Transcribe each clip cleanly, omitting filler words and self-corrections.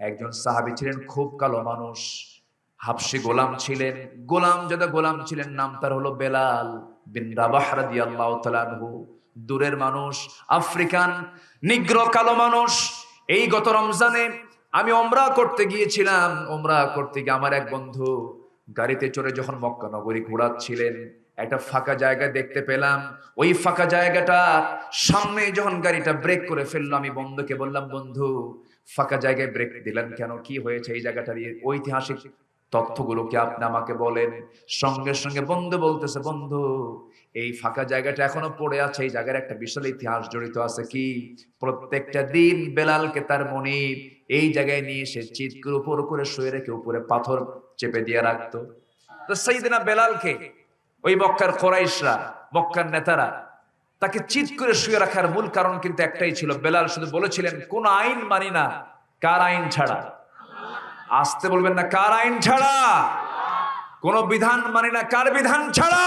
একজন সাহাবী ছিলেন খুব কালো মানুষ, হাবশী গোলাম ছিলেন, গোলাম যাদা গোলাম ছিলেন, নাম তার হলো বেলাল বিন রাবাহ রাদিয়াল্লাহু তাআলা আনহু। দূরের মানুষ, আফ্রিকান নিগ্র কালো মানুষ। এই গত রমজানে আমি ওমরা করতে গিয়েছিলাম। ওমরা করতে গিয়ে আমার এক বন্ধু গাড়িতে চড়ে যখন মক্কা নগরী ঘোরাচ্ছিলেন, একটা ফাঁকা জায়গা দেখতে পেলাম। ওই ফাঁকা জায়গাটা সামনে যখন গাড়িটা ব্রেক করে ফেললো, আমি বন্ধুকে বললাম, বন্ধু ফাঁকা জায়গায় ব্রেক দিলেন কেন, কি হয়েছে এই জায়গাটার ঐতিহাসিক তথ্যগুলো কি আপনি আমাকে বলেন। সঙ্গে সঙ্গে বন্ধু বলতেছে, বন্ধু এই ফাঁকা জায়গাটা এখনো পড়ে আছে, এই জায়গার একটা বিশাল ইতিহাস জড়িত আছে। কি? প্রত্যেকটা দিন বেলালকে তার মনিব এই জায়গায় নিয়ে এসে চিৎকার উপর করে শুয়ে রেখে উপরে পাথর চেপে দিয়ে রাখতো। তো সাইয়েদনা বেলালকে ওই মক্কার কুরাইশরা, মক্কার নেতারা তাকে চিৎ করে শুয়ে রাখার মূল কারণ কিন্তু একটাই ছিল। বেলাল শুধু বলেছিলেন, কোন আইন মানি না, কার আইন ছাড়া। আসতে বলবেন না, কার আইন ছাড়া। কোন বিধান মানি না, কার বিধান ছাড়া।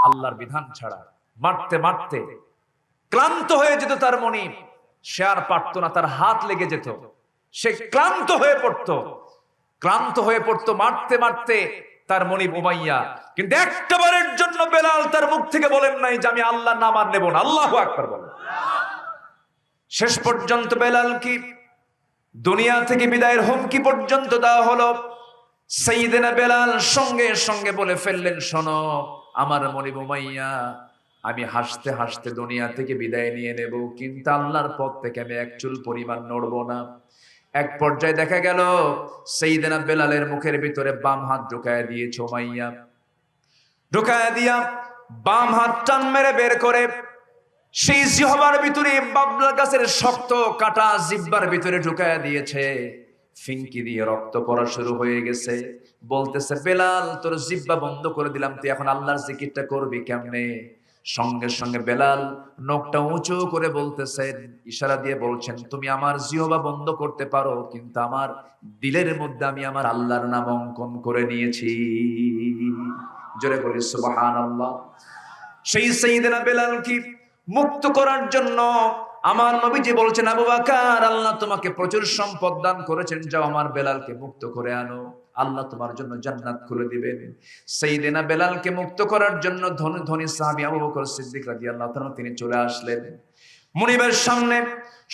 আল্লাহর বিধান ছাড়া। মারতে মারতে ক্লান্ত হয়ে যেত তার মনিব, সে আর পারত না, তার হাত লেগে যেত, সে ক্লান্ত হয়ে পড়তো, মারতে মারতে তার মনিব উমাইয়া। কিন্তু একটাবারের জন্য বেলাল তার মুখ থেকে বলেন নাই যে আমি আল্লাহর নাম আর নেব না। আল্লাহু আকবার বলেন। শেষ পর্যন্ত বেলাল কি দুনিয়া থেকে বিদায়ের হুমকি পর্যন্ত দেওয়া হলো। সাইয়েদনা বেলাল সঙ্গে সঙ্গে বলে ফেললেন, শোনো আমার মনিব উমাইয়া, আমি হাসতে হাসতে দুনিয়া থেকে বিদায় নিয়ে নেব, কিন্তু আল্লাহর পথ থেকে আমি এক চুল পরিমাণ নড়ব না। এক পর্যায়ে দেখা গেল সাইয়েদনা বেলালের মুখের ভিতরে বাম হাত ঢুকায় দিয়েছে উমাইয়া। ঢুকায় দিয়া বাম হাত টান মেরে বের করে সেই জিহ্বার ভিতরে বাবলা গাছের শক্ত কাটা জিহ্বার ভিতরে ঢুকায় দিয়েছে। ফিনকি দিয়ে রক্ত পড়া শুরু হয়ে গেছে। বলতেছে, বেলাল তোর জিহ্বা বন্ধ করে দিলাম, তুই এখন আল্লাহর জিকিরটা করবি কেমনে? সঙ্গে সঙ্গে বেলাল নখটা উঁচু করে বলতেছেন, ইশারা দিয়ে বলছেন, তুমি আমার জিহ্বা বন্ধ করতে পারো, কিন্তু আমার দিলের মধ্যে আমি আমার আল্লাহর নাম অঙ্কন করে নিয়েছি। জোরে বলি সুবহানাল্লাহ। সেই সাইয়েদনা বেলাল কি মুক্ত করার জন্য আমার নবীজি বলছেন, আবু বকর আল্লাহ তোমাকে প্রচুর সম্পদ দান করেছেন, যাও আমার বেলালকে মুক্ত করে আনো, আল্লাহ তোমার জন্য জান্নাত খুলে দিবেন। সাইয়েদনা বেলালকে মুক্ত করার জন্য ধনী ধনী সাহাবী আবু বকর সিদ্দিক রাদিয়াল্লাহু তাআলা তিনি চলে আসলেন। মুনিবের সামনে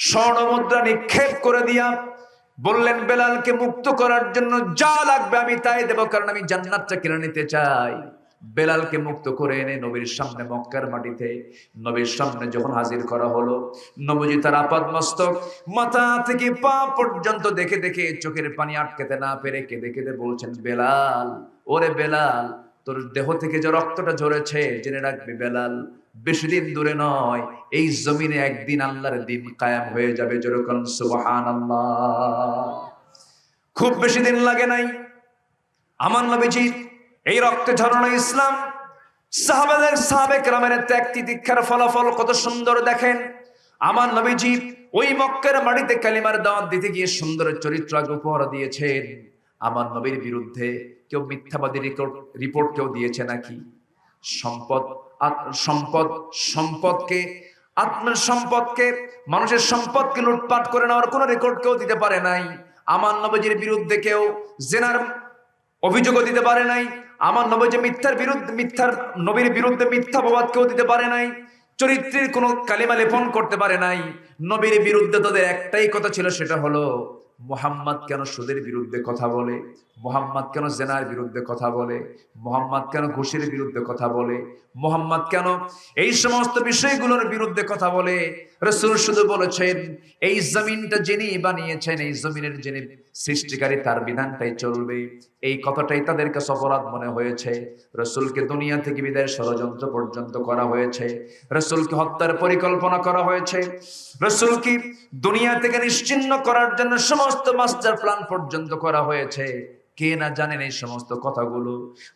স্বর্ণ মুদ্রা নিক্ষেপ করে দিয়া বললেন, বেলালকে মুক্ত করার জন্য যা লাগবে আমি তাই দেব, কারণ আমি জান্নাতটা কিনে নিতে চাই। বেলালকে মুক্ত করে এনে নবীর সামনে মক্কার মাটিতে নবীর সামনে যখন হাজির করা হলো, নবীজি তার আপাদ মস্তক মাথা থেকে পা পর্যন্ত দেখে দেখে চোখের পানি আটকাতে না পেরে কেঁদে কেঁদে বলছেন, বেলাল, ওরে বেলাল, তোর দেহ থেকে যে রক্তটা ঝরেছে, জেনে রাখবি বেলাল, বেশি দিন দূরে নয়, এই জমিনে একদিন আল্লাহর দিন কায়েম হয়ে যাবে। যেরকম সুবহানাল্লাহ। খুব বেশি দিন লাগে নাই, আমার নবীজি এই রক্তে ঝরানো ইসলাম, সাহাবে কেরামের ত্যাগ তিতিক্ষার ফলাফল কত সুন্দর দেখেন। আমার নবীজি ওই মক্কার মাটিতে কালিমার দাওয়াত দিতে গিয়ে সুন্দর চরিত্র উপহার দিয়েছেন। আমার নবীর বিরুদ্ধে কেউ মিথ্যাবাদী রিপোর্ট কেউ দিয়েছে নাকি? সম্পদকে আত্মের সম্পদকে, মানুষের সম্পদকে লুটপাট করে নেওয়ার কোন রেকর্ড কেউ দিতে পারে নাই। আমার নবীজির বিরুদ্ধে কেউ জেনার অভিযোগও দিতে পারে নাই। আমার নবীজি মিথ্যার নবীর বিরুদ্ধে মিথ্যা অপবাদ কেউ দিতে পারে নাই। চরিত্রের কোনো কালিমা লেপন করতে পারে নাই। নবীর বিরুদ্ধে তাদের একটাই কথা ছিল, সেটা হলো মুহাম্মদ কেন সুদের বিরুদ্ধে কথা বলে, মুহাম্মদ কেন জেনার বিরুদ্ধে কথা বলে, মুহাম্মদ কেন ঘুষের বিরুদ্ধে কথা বলে, মুহাম্মদ কেন এই সমস্ত বিষয়গুলোর বিরুদ্ধে কথা বলে। রাসূল শুধু বলেছেন, এই জমিনটা যিনি বানিয়েছেন, এই জমিনের যিনি সৃষ্টিকারী, তার বিধানটাই চলবে। এই কথাটাই তাদের কাছে অপরাধ মনে হয়েছে। রাসূলকে দুনিয়া থেকে বিদায়ের ষড়যন্ত্র পর্যন্ত করা হয়েছে, রাসূলকে হত্যার পরিকল্পনা করা হয়েছে, রাসূলকে দুনিয়া থেকে নিশ্চিহ্ন করার জন্য সমস্ত মাস্টার প্ল্যান পর্যন্ত করা হয়েছে। কে না জানেন এই সমস্ত কথাগুলো?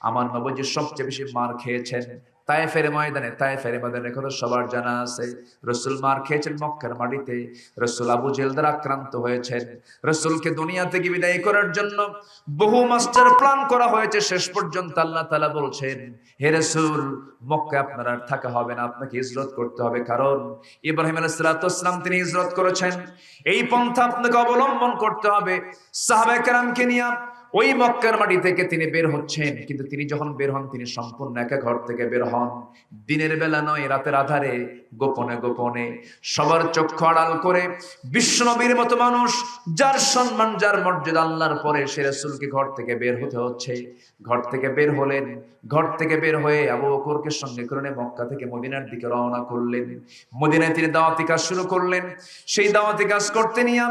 আমার নবীজি সবচেয়ে বেশি মার খেয়েছেন তায়েফের ময়দানে কথা সবার জানা আছে। রাসূল মার খেয়েছেন মক্কার মাটিতে, রাসূল আবু জেহেল দ্বারা আক্রান্ত হয়েছেন। রাসূলকে দুনিয়া থেকে বিদায় করার জন্য বহু মাস্টার প্ল্যান করা হয়েছে। শেষ পর্যন্ত আল্লাহ তাআলা বলছেন, হে রাসূল, মক্কায় আপনার আর থাকা হবে না, আপনাকে হিজরত করতে হবে। কারণ ইব্রাহিম আলাইহিস সালাম তিনি হিজরত করেছেন, এই পন্থা আপনাকে অবলম্বন করতে হবে। সাহাবায়ে কেরামকে নিয়ে ওই মক্কার মাটি থেকে তিনি বের হচ্ছেন, কিন্তু তিনি যখন বের হন তিনি সম্পূর্ণ একা ঘর থেকে বের হন। দিনের বেলা নয়, রাতের আধারে গোপনে গোপনে সবার চক্ষু আড়াল করে বিশ্বনবীর মতো মানুষ, যার সম্মান যার মর্যাদা আল্লাহর পরে, সে রাসূলকে ঘর থেকে বের হতে হচ্ছে। ঘর থেকে বের হলেন, ঘর থেকে বের হয়ে আবু বকরকে সঙ্গে করে মক্কা থেকে মদিনার দিকে রওনা করলেন। মদিনায় তিনি দাওয়াতি কাজ শুরু করলেন। সেই দাওয়াতি কাজ করতে নিয়ে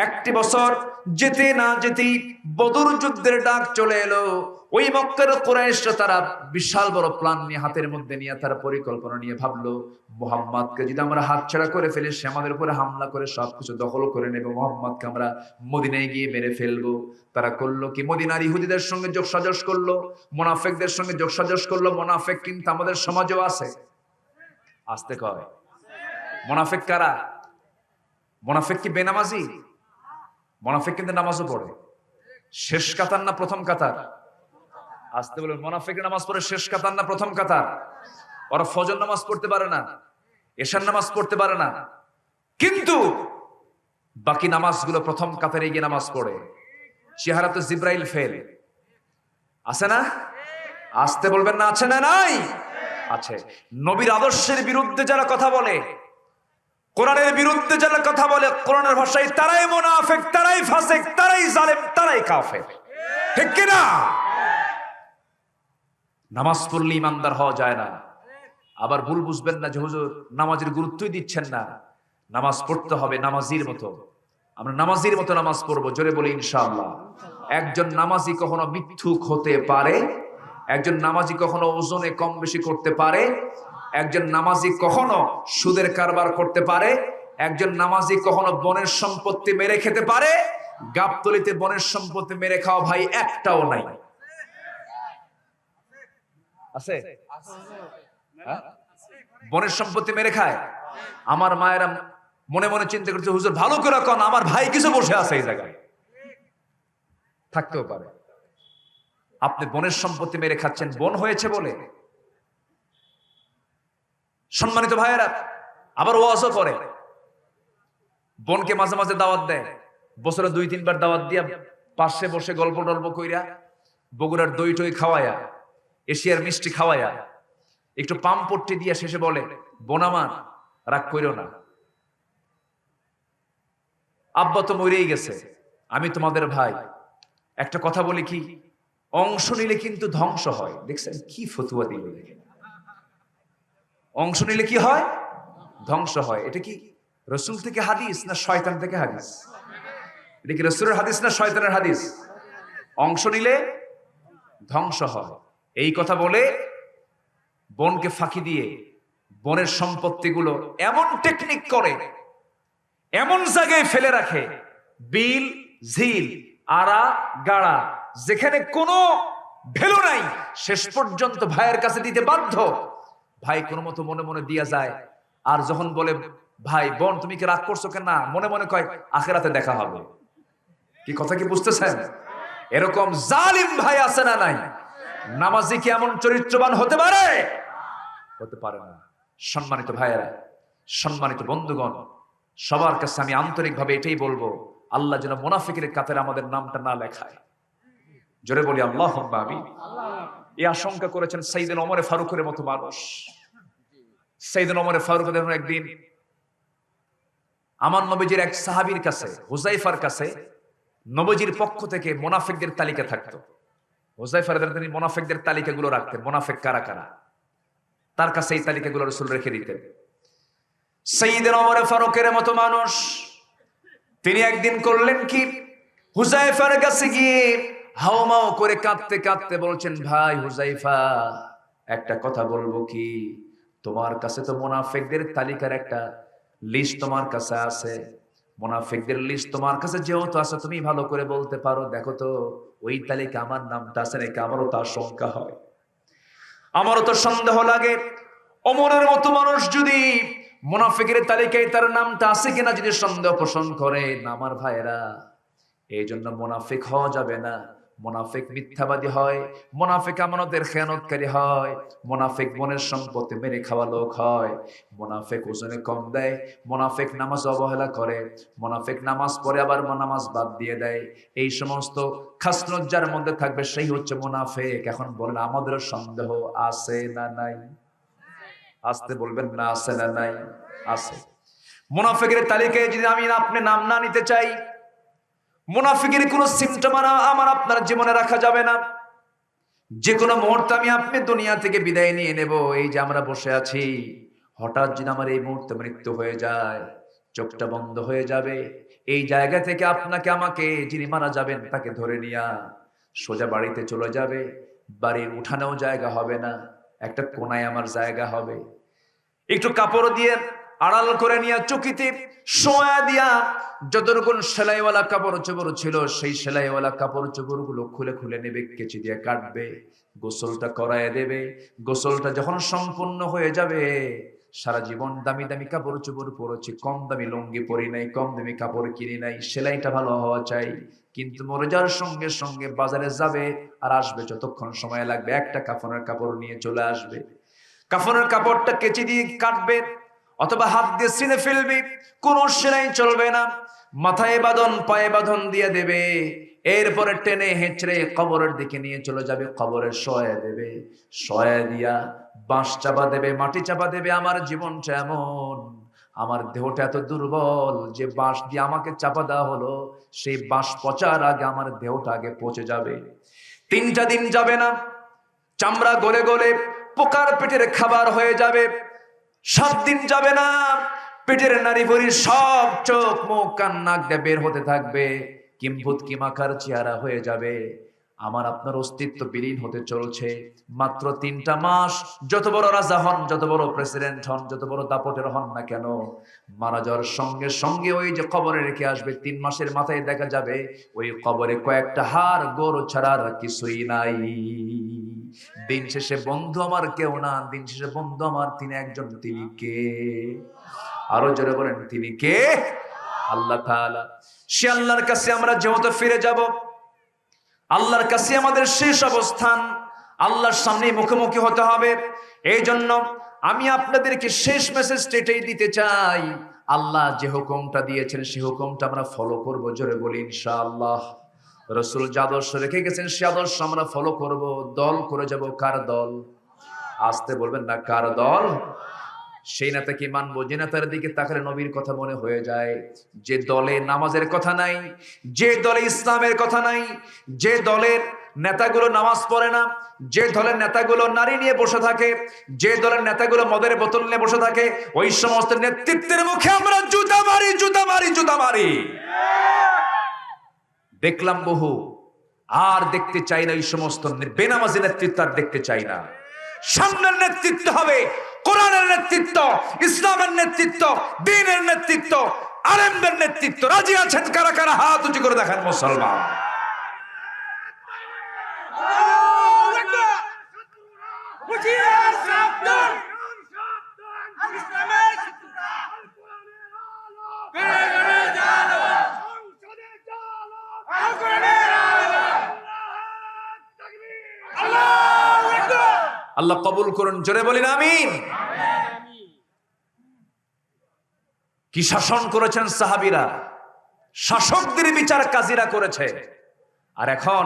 একটি বছর যেতে না যেতেই বদর যুদ্ধের ডাক চলে এলো। ওই মক্কার কুরাইশরা তারা বিশাল বড় প্ল্যান নিয়ে হাতের মধ্যে নিয়ে তারা পরিকল্পনা নিয়ে ভাবলো, মুহাম্মদকে যদি আমরা হাতছাড়া করে ফেলি, সে আমাদের উপরে হামলা করে সবকিছু দখল করে নেবে, মুহাম্মদকে আমরা মদিনায় গিয়ে মেরে ফেলবো। তারা করলো কি, মদিনার ইহুদিদের সঙ্গে যোগসাজশ করলো, মুনাফিকদের সঙ্গে যোগসাজশ করলো। মুনাফিক কিন্তু আমাদের সমাজেও আছে, আসতে কয়। মুনাফিক কারা? মুনাফিক কি বেনামাজি? মুনাফিক কিন্তু নামাজও পড়ে। শেষ কাতার না প্রথম কাতার? আসতে বলুন। মুনাফিক নামাজ পড়ে শেষ কাতার না প্রথম কাতার? ওরা ফজর নামাজ পড়তে পারে না, এশার নামাজ পড়তে পারে না, কিন্তু বাকি নামাজগুলো প্রথম কাতারে গিয়ে নামাজ পড়ে। চেহারা তো জিব্রাইল ফেল, আছে না? আসতে বলবেন না, আছে না? নাই আছে। নবীর আদর্শের বিরুদ্ধে যারা কথা বলে, কোরআনের বিরুদ্ধে যারা কথা বলে, কোরআনের ভাষায় তারাই মুনাফিক, তারাই ফাসিক, তারাই জালেম, তারাই কাফের। ঠিক কি না? নামাজ পড়লে ইমানদার হওয়া যায় না। আবার ভুল বুঝবেন না যে হুজুর নামাজের গুরুত্বই দিচ্ছেন না। নামাজ পড়তে হবে নামাজির মতো। আমরা নামাজির মতো নামাজ পড়বো, জোরে বলি ইনশাআল্লাহ। একজন নামাজি কখনো মিথ্যুক হতে পারে, একজন নামাজি কখনো ওজনে কম বেশি করতে পারে, একজন নামাজি কখনো সুদের কারবার করতে পারে, একজন নামাজি কখনো বনের সম্পত্তি মেরে খেতে পারে। গাবতলিতে বনের সম্পত্তি মেরে খাওয়া ভাই একটাও নাই, আছে? বনের সম্পত্তি মেরে খায়। আমার মায়েরা মনে মনে চিন্তা করছে, হুজুর ভালো করে কোন, আমার ভাই কিছু বসে আছে এই জায়গায়, থাকতেও পারে। আপনি বনের সম্পত্তি মেরে খাচ্ছেন বন হয়েছে বলে। সম্মানিত ভাইয়েরা, আবার ওয়াজও করে, বোনকে মাঝে মাঝে দাওয়াত দেয়, বছরে 2-3 বার দাওয়াত দিয়া পাশে বসে গল্প টল্প কইরা, বগুড়ার দই টই খাওয়ায়া, এশিয়ার মিষ্টি খাওয়ায়া, একটু পাম্পট্টি দিয়া শেষে বলে, বোন আমার রাগ কইরো না, আব্বা তো মরেই গেছে, আমি তোমাদের ভাই, একটা কথা বলি কি, অংশ নিলে কিন্তু ধ্বংস হয়। দেখছেন কি ফতুয়া দিল, অংশ নিলে কি হয়? ধ্বংস হয়। এটা কি রাসূল থেকে হাদিস না শয়তান থেকে হাদিস? এটা কি রাসূলের হাদিস না শয়তানের হাদিস? অংশ নিলে ধ্বংস হয়। এই কথা বলে বোনকে ফাঁকি দিয়ে বোনের সম্পত্তিগুলো এমন টেকনিক করে, এমন জায়গায় ফেলে রাখে, বিল ঝিল আড়া গাড়া, যেখানে কোনো ভ্যালু নাই, শেষ পর্যন্ত ভাইয়ের কাছে দিতে বাধ্য। ভাই কোনো মতো মনে মনে দিয়া যায়, আর যখন বলে ভাই বোন তুমি কি রাগ করছো কেন, না মনে মনে কয় আখিরাতে দেখা হবে। কি কথা কি বুঝতেছেন? এরকম জালিম ভাই আছে না নাই? নামাজি কি এমন চরিত্রবান হতে পারে? হতে পারে না। সম্মানিত ভাইয়েরা, সম্মানিত বন্ধুগণ, সবার কাছে আমি আন্তরিকভাবে এটাই বলবো, আল্লাহ যেন মুনাফিকের কাতারে আমাদের নামটা না লেখায়। জোরে বলি আল্লাহুম্মা আমিন। এই আশঙ্কা করেছেন সাইয়েদনা ওমর ফারুকের মতো মানুষ। সাইয়েদনা ওমর ফারুক একদিন আমার নবীজির এক সাহাবীর কাছে, হুযায়ফার কাছে, নবীজির পক্ষ থেকে মুনাফিকদের তালিকা থাকতো। হুযায়ফা রাদিয়াল্লাহু আনহু মুনাফিকদের তালিকাগুলো রাখতেন, মুনাফিক কারা কারা, তার কাছে এই তালিকাগুলো রাসূল রেখে দিতেন। সাইয়েদনা ওমর ফারুকের মতো মানুষ তিনি একদিন করলেন কি, হুযায়ফার কাছে গিয়ে হাওমাও করে কাঁদতে কাঁদতে বলছেন, ভাই হুযায়ফা, একটা কথা বলবো কি, তোমার কাছে তো মুনাফিকদের তালিকার একটা লিস্ট তোমার কাছে আছে, মুনাফিকদের লিস্ট তোমার কাছে যেহেতু আছে, তুমি ভালো করে বলতে পারো, দেখো তো ওই তালিকা আমার নামটা আছে নাকি, আমারও তো আশঙ্কা হয়। আমারও তো সন্দেহ লাগে, ওমরের মতো মানুষ যদি মুনাফিকের তালিকায় তার নামটা আছে কিনা যদি সন্দেহ পোষণ করেন, আমার ভাইরা, এই জন্য মুনাফিক হওয়া যাবে না। মুনাফিক মিথ্যাবাদী হয়, মুনাফিক আমানতের খেয়ানতকারী হয়, মুনাফিক মনের সম্পত্তি মেরে খাওয়া লোক হয়, মুনাফিক ওজনে কম দেয়, মুনাফিক নামাজ অবহেলা করে, মুনাফিক নামাজ পড়ে আবার নামাজ বাদ দিয়ে দেয়। এই সমস্ত খাসলত যার মধ্যে থাকবে সেই হচ্ছে মুনাফিক। এখন বলেন আমাদের সন্দেহ আছে না নাই? আসতে বলবেন না, আছে না নাই? আছে। মুনাফিকের তালিকায় যদি আমি আপনি নাম না নিতে চাই, মুনাফিকের কোন সিমটম আমার আপনার জীবনে রাখা যাবে না। যে কোনো মুহূর্তে আমি আপনি দুনিয়া থেকে বিদায় নিয়ে নেব। এই যে আমরা বসে আছি, হঠাৎ যদি আমার এই মুহূর্তে মৃত্যু হয়ে যায়, চোখটা বন্ধ হয়ে যাবে, এই জায়গা থেকে আপনাকে আমাকে যিনি মারা যাবেন তাকে ধরে নিয়া সোজা বাড়িতে চলে যাবে। বাড়ির উঠানেও জায়গা হবে না, একটা কোনায় আমার জায়গা হবে। একটু কাপড় দিয়ে আড়াল করে নিয়ে চকিতে শোয়া দিয়া যতটুকু সেলাইওয়ালা কাপড় চোপড় ছিল সেই সেলাইওয়ালা কাপড় চোপড় গুলো খুলে খুলে নেবে, কেচি দিয়ে কাটবে, গোসলটা করায় দেবে। গোসলটা যখন সম্পূর্ণ হয়ে যাবে, সারা জীবন দামি দামি কাপড় চোপড় পরেছি, কম দামি লুঙ্গি পরি নাই, কম দামি কাপড় কিনি নাই, সেলাইটা ভালো হওয়া চাই, কিন্তু মরে যাওয়ার সঙ্গে সঙ্গে বাজারে যাবে আর আসবে, যতক্ষণ সময় লাগবে একটা কাফনের কাপড় নিয়ে চলে আসবে। কাফনের কাপড়টা কেচি দিয়ে কাটবে অথবা হাত দিয়ে ছিঁড়ে ফেলবে, কোন সেলাই চলবে না। মাথায় বাঁধন, পায়ে বাঁধন দিয়ে দেবে, এরপরে টেনে হেঁচড়ে কবরের দিকে নিয়ে চলে যাবে, কবরে শোয়া দেবে, শোয়া দিয়া বাঁশ চাপা দেবে, মাটি চাপা দেবে। আমার জীবনটা এমন, আমার দেহটা এত দুর্বল যে বাঁশ দিয়ে আমাকে চাপা দেওয়া হলো, সেই বাঁশ পচার আগে আমার দেহটা আগে পচে যাবে। 3টা দিন যাবে না, চামড়া গলে গলে পোকার পেটের খাবার হয়ে যাবে। 7 দিন যাবে না, পেটের নারী ভরি সব চোখ মুখ কান নাক দিয়ে বের হতে থাকবে, কিম্ভূত কিমাকার চেহারা হয়ে যাবে। আমার আপনার অস্তিত্ব বিলীন হতে চলছে। মাত্র 3টা মাস, যত বড় রাজা হন, যত বড় প্রেসিডেন্ট হন, যত বড় দাপটের হন না কেন, মারা যাওয়ার সঙ্গে সঙ্গে ওই যে কবরে রেখে আসবে, 3 মাসের মাথায় দেখা যাবে ওই কবরে কয়েকটা হাড় গোড় ছাড়া আর কিছুই নাই। দিন শেষে বন্ধু আমার কেউ না, দিন শেষে বন্ধু আমার তিনি একজন। তিনি কে? আরো জোরে বলেন, তিনি কে? আল্লাহ তাআলা। সে আল্লাহর কাছে আমরা যেহেতু ফিরে যাব, আল্লাহর কাছে আমাদের শেষ অবস্থান, আল্লাহর সামনে মুখোমুখি হতে হবে। এই জন্য আমি আপনাদেরকে শেষ মেসেজটা এটাই দিতে চাই, আল্লাহ যে হুকুমটা দিয়েছেন সেই হুকুমটা আমরা ফলো করবো। জোরে বলি ইনশাআল্লাহ। রাসূল যে আদর্শ রেখে গেছেন সে আদর্শ আমরা ফলো করব। দল করে যাব, কার দল? আসতে বলবেন না, কার দল? সেই নেতাকে মানবো যে নেতার দিকে তাকালে নবীর কথা মনে হয়ে যায়, যে দলে নামাজের কথা নাই, যে দলে ইসলামের কথা নাই, যে দলের নেতাগুলো নামাজ পড়ে না, যে দলের নেতাগুলো নারী নিয়ে বসে থাকে, যে দলের নেতাগুলো মদের বোতল নিয়ে বসে থাকে, ওই সমস্ত নেতৃত্বের মুখে আমরা জুতা মারি, জুতা মারি, জুতা মারি। দেখলাম বহু, আর দেখতে চাই না এই সমস্ত বেনামাজি নেতৃত্ব, আর দেখতে চাই না। সামনের নেতৃত্ব হবে কোরআনের নেতৃত্ব, ইসলামের নেতৃত্ব, দ্বীনের নেতৃত্ব, আলেমদের নেতৃত্ব। রাজি আছেন কারা কারা? হাত উঁচু করে দেখান মুসলমান। আল্লাহ কবুল করুন, জোরে বলিন আমিন। কি শাসন করেছেন সাহাবীরা, শাসকদের বিচার কাজীরা করেছে। আর এখন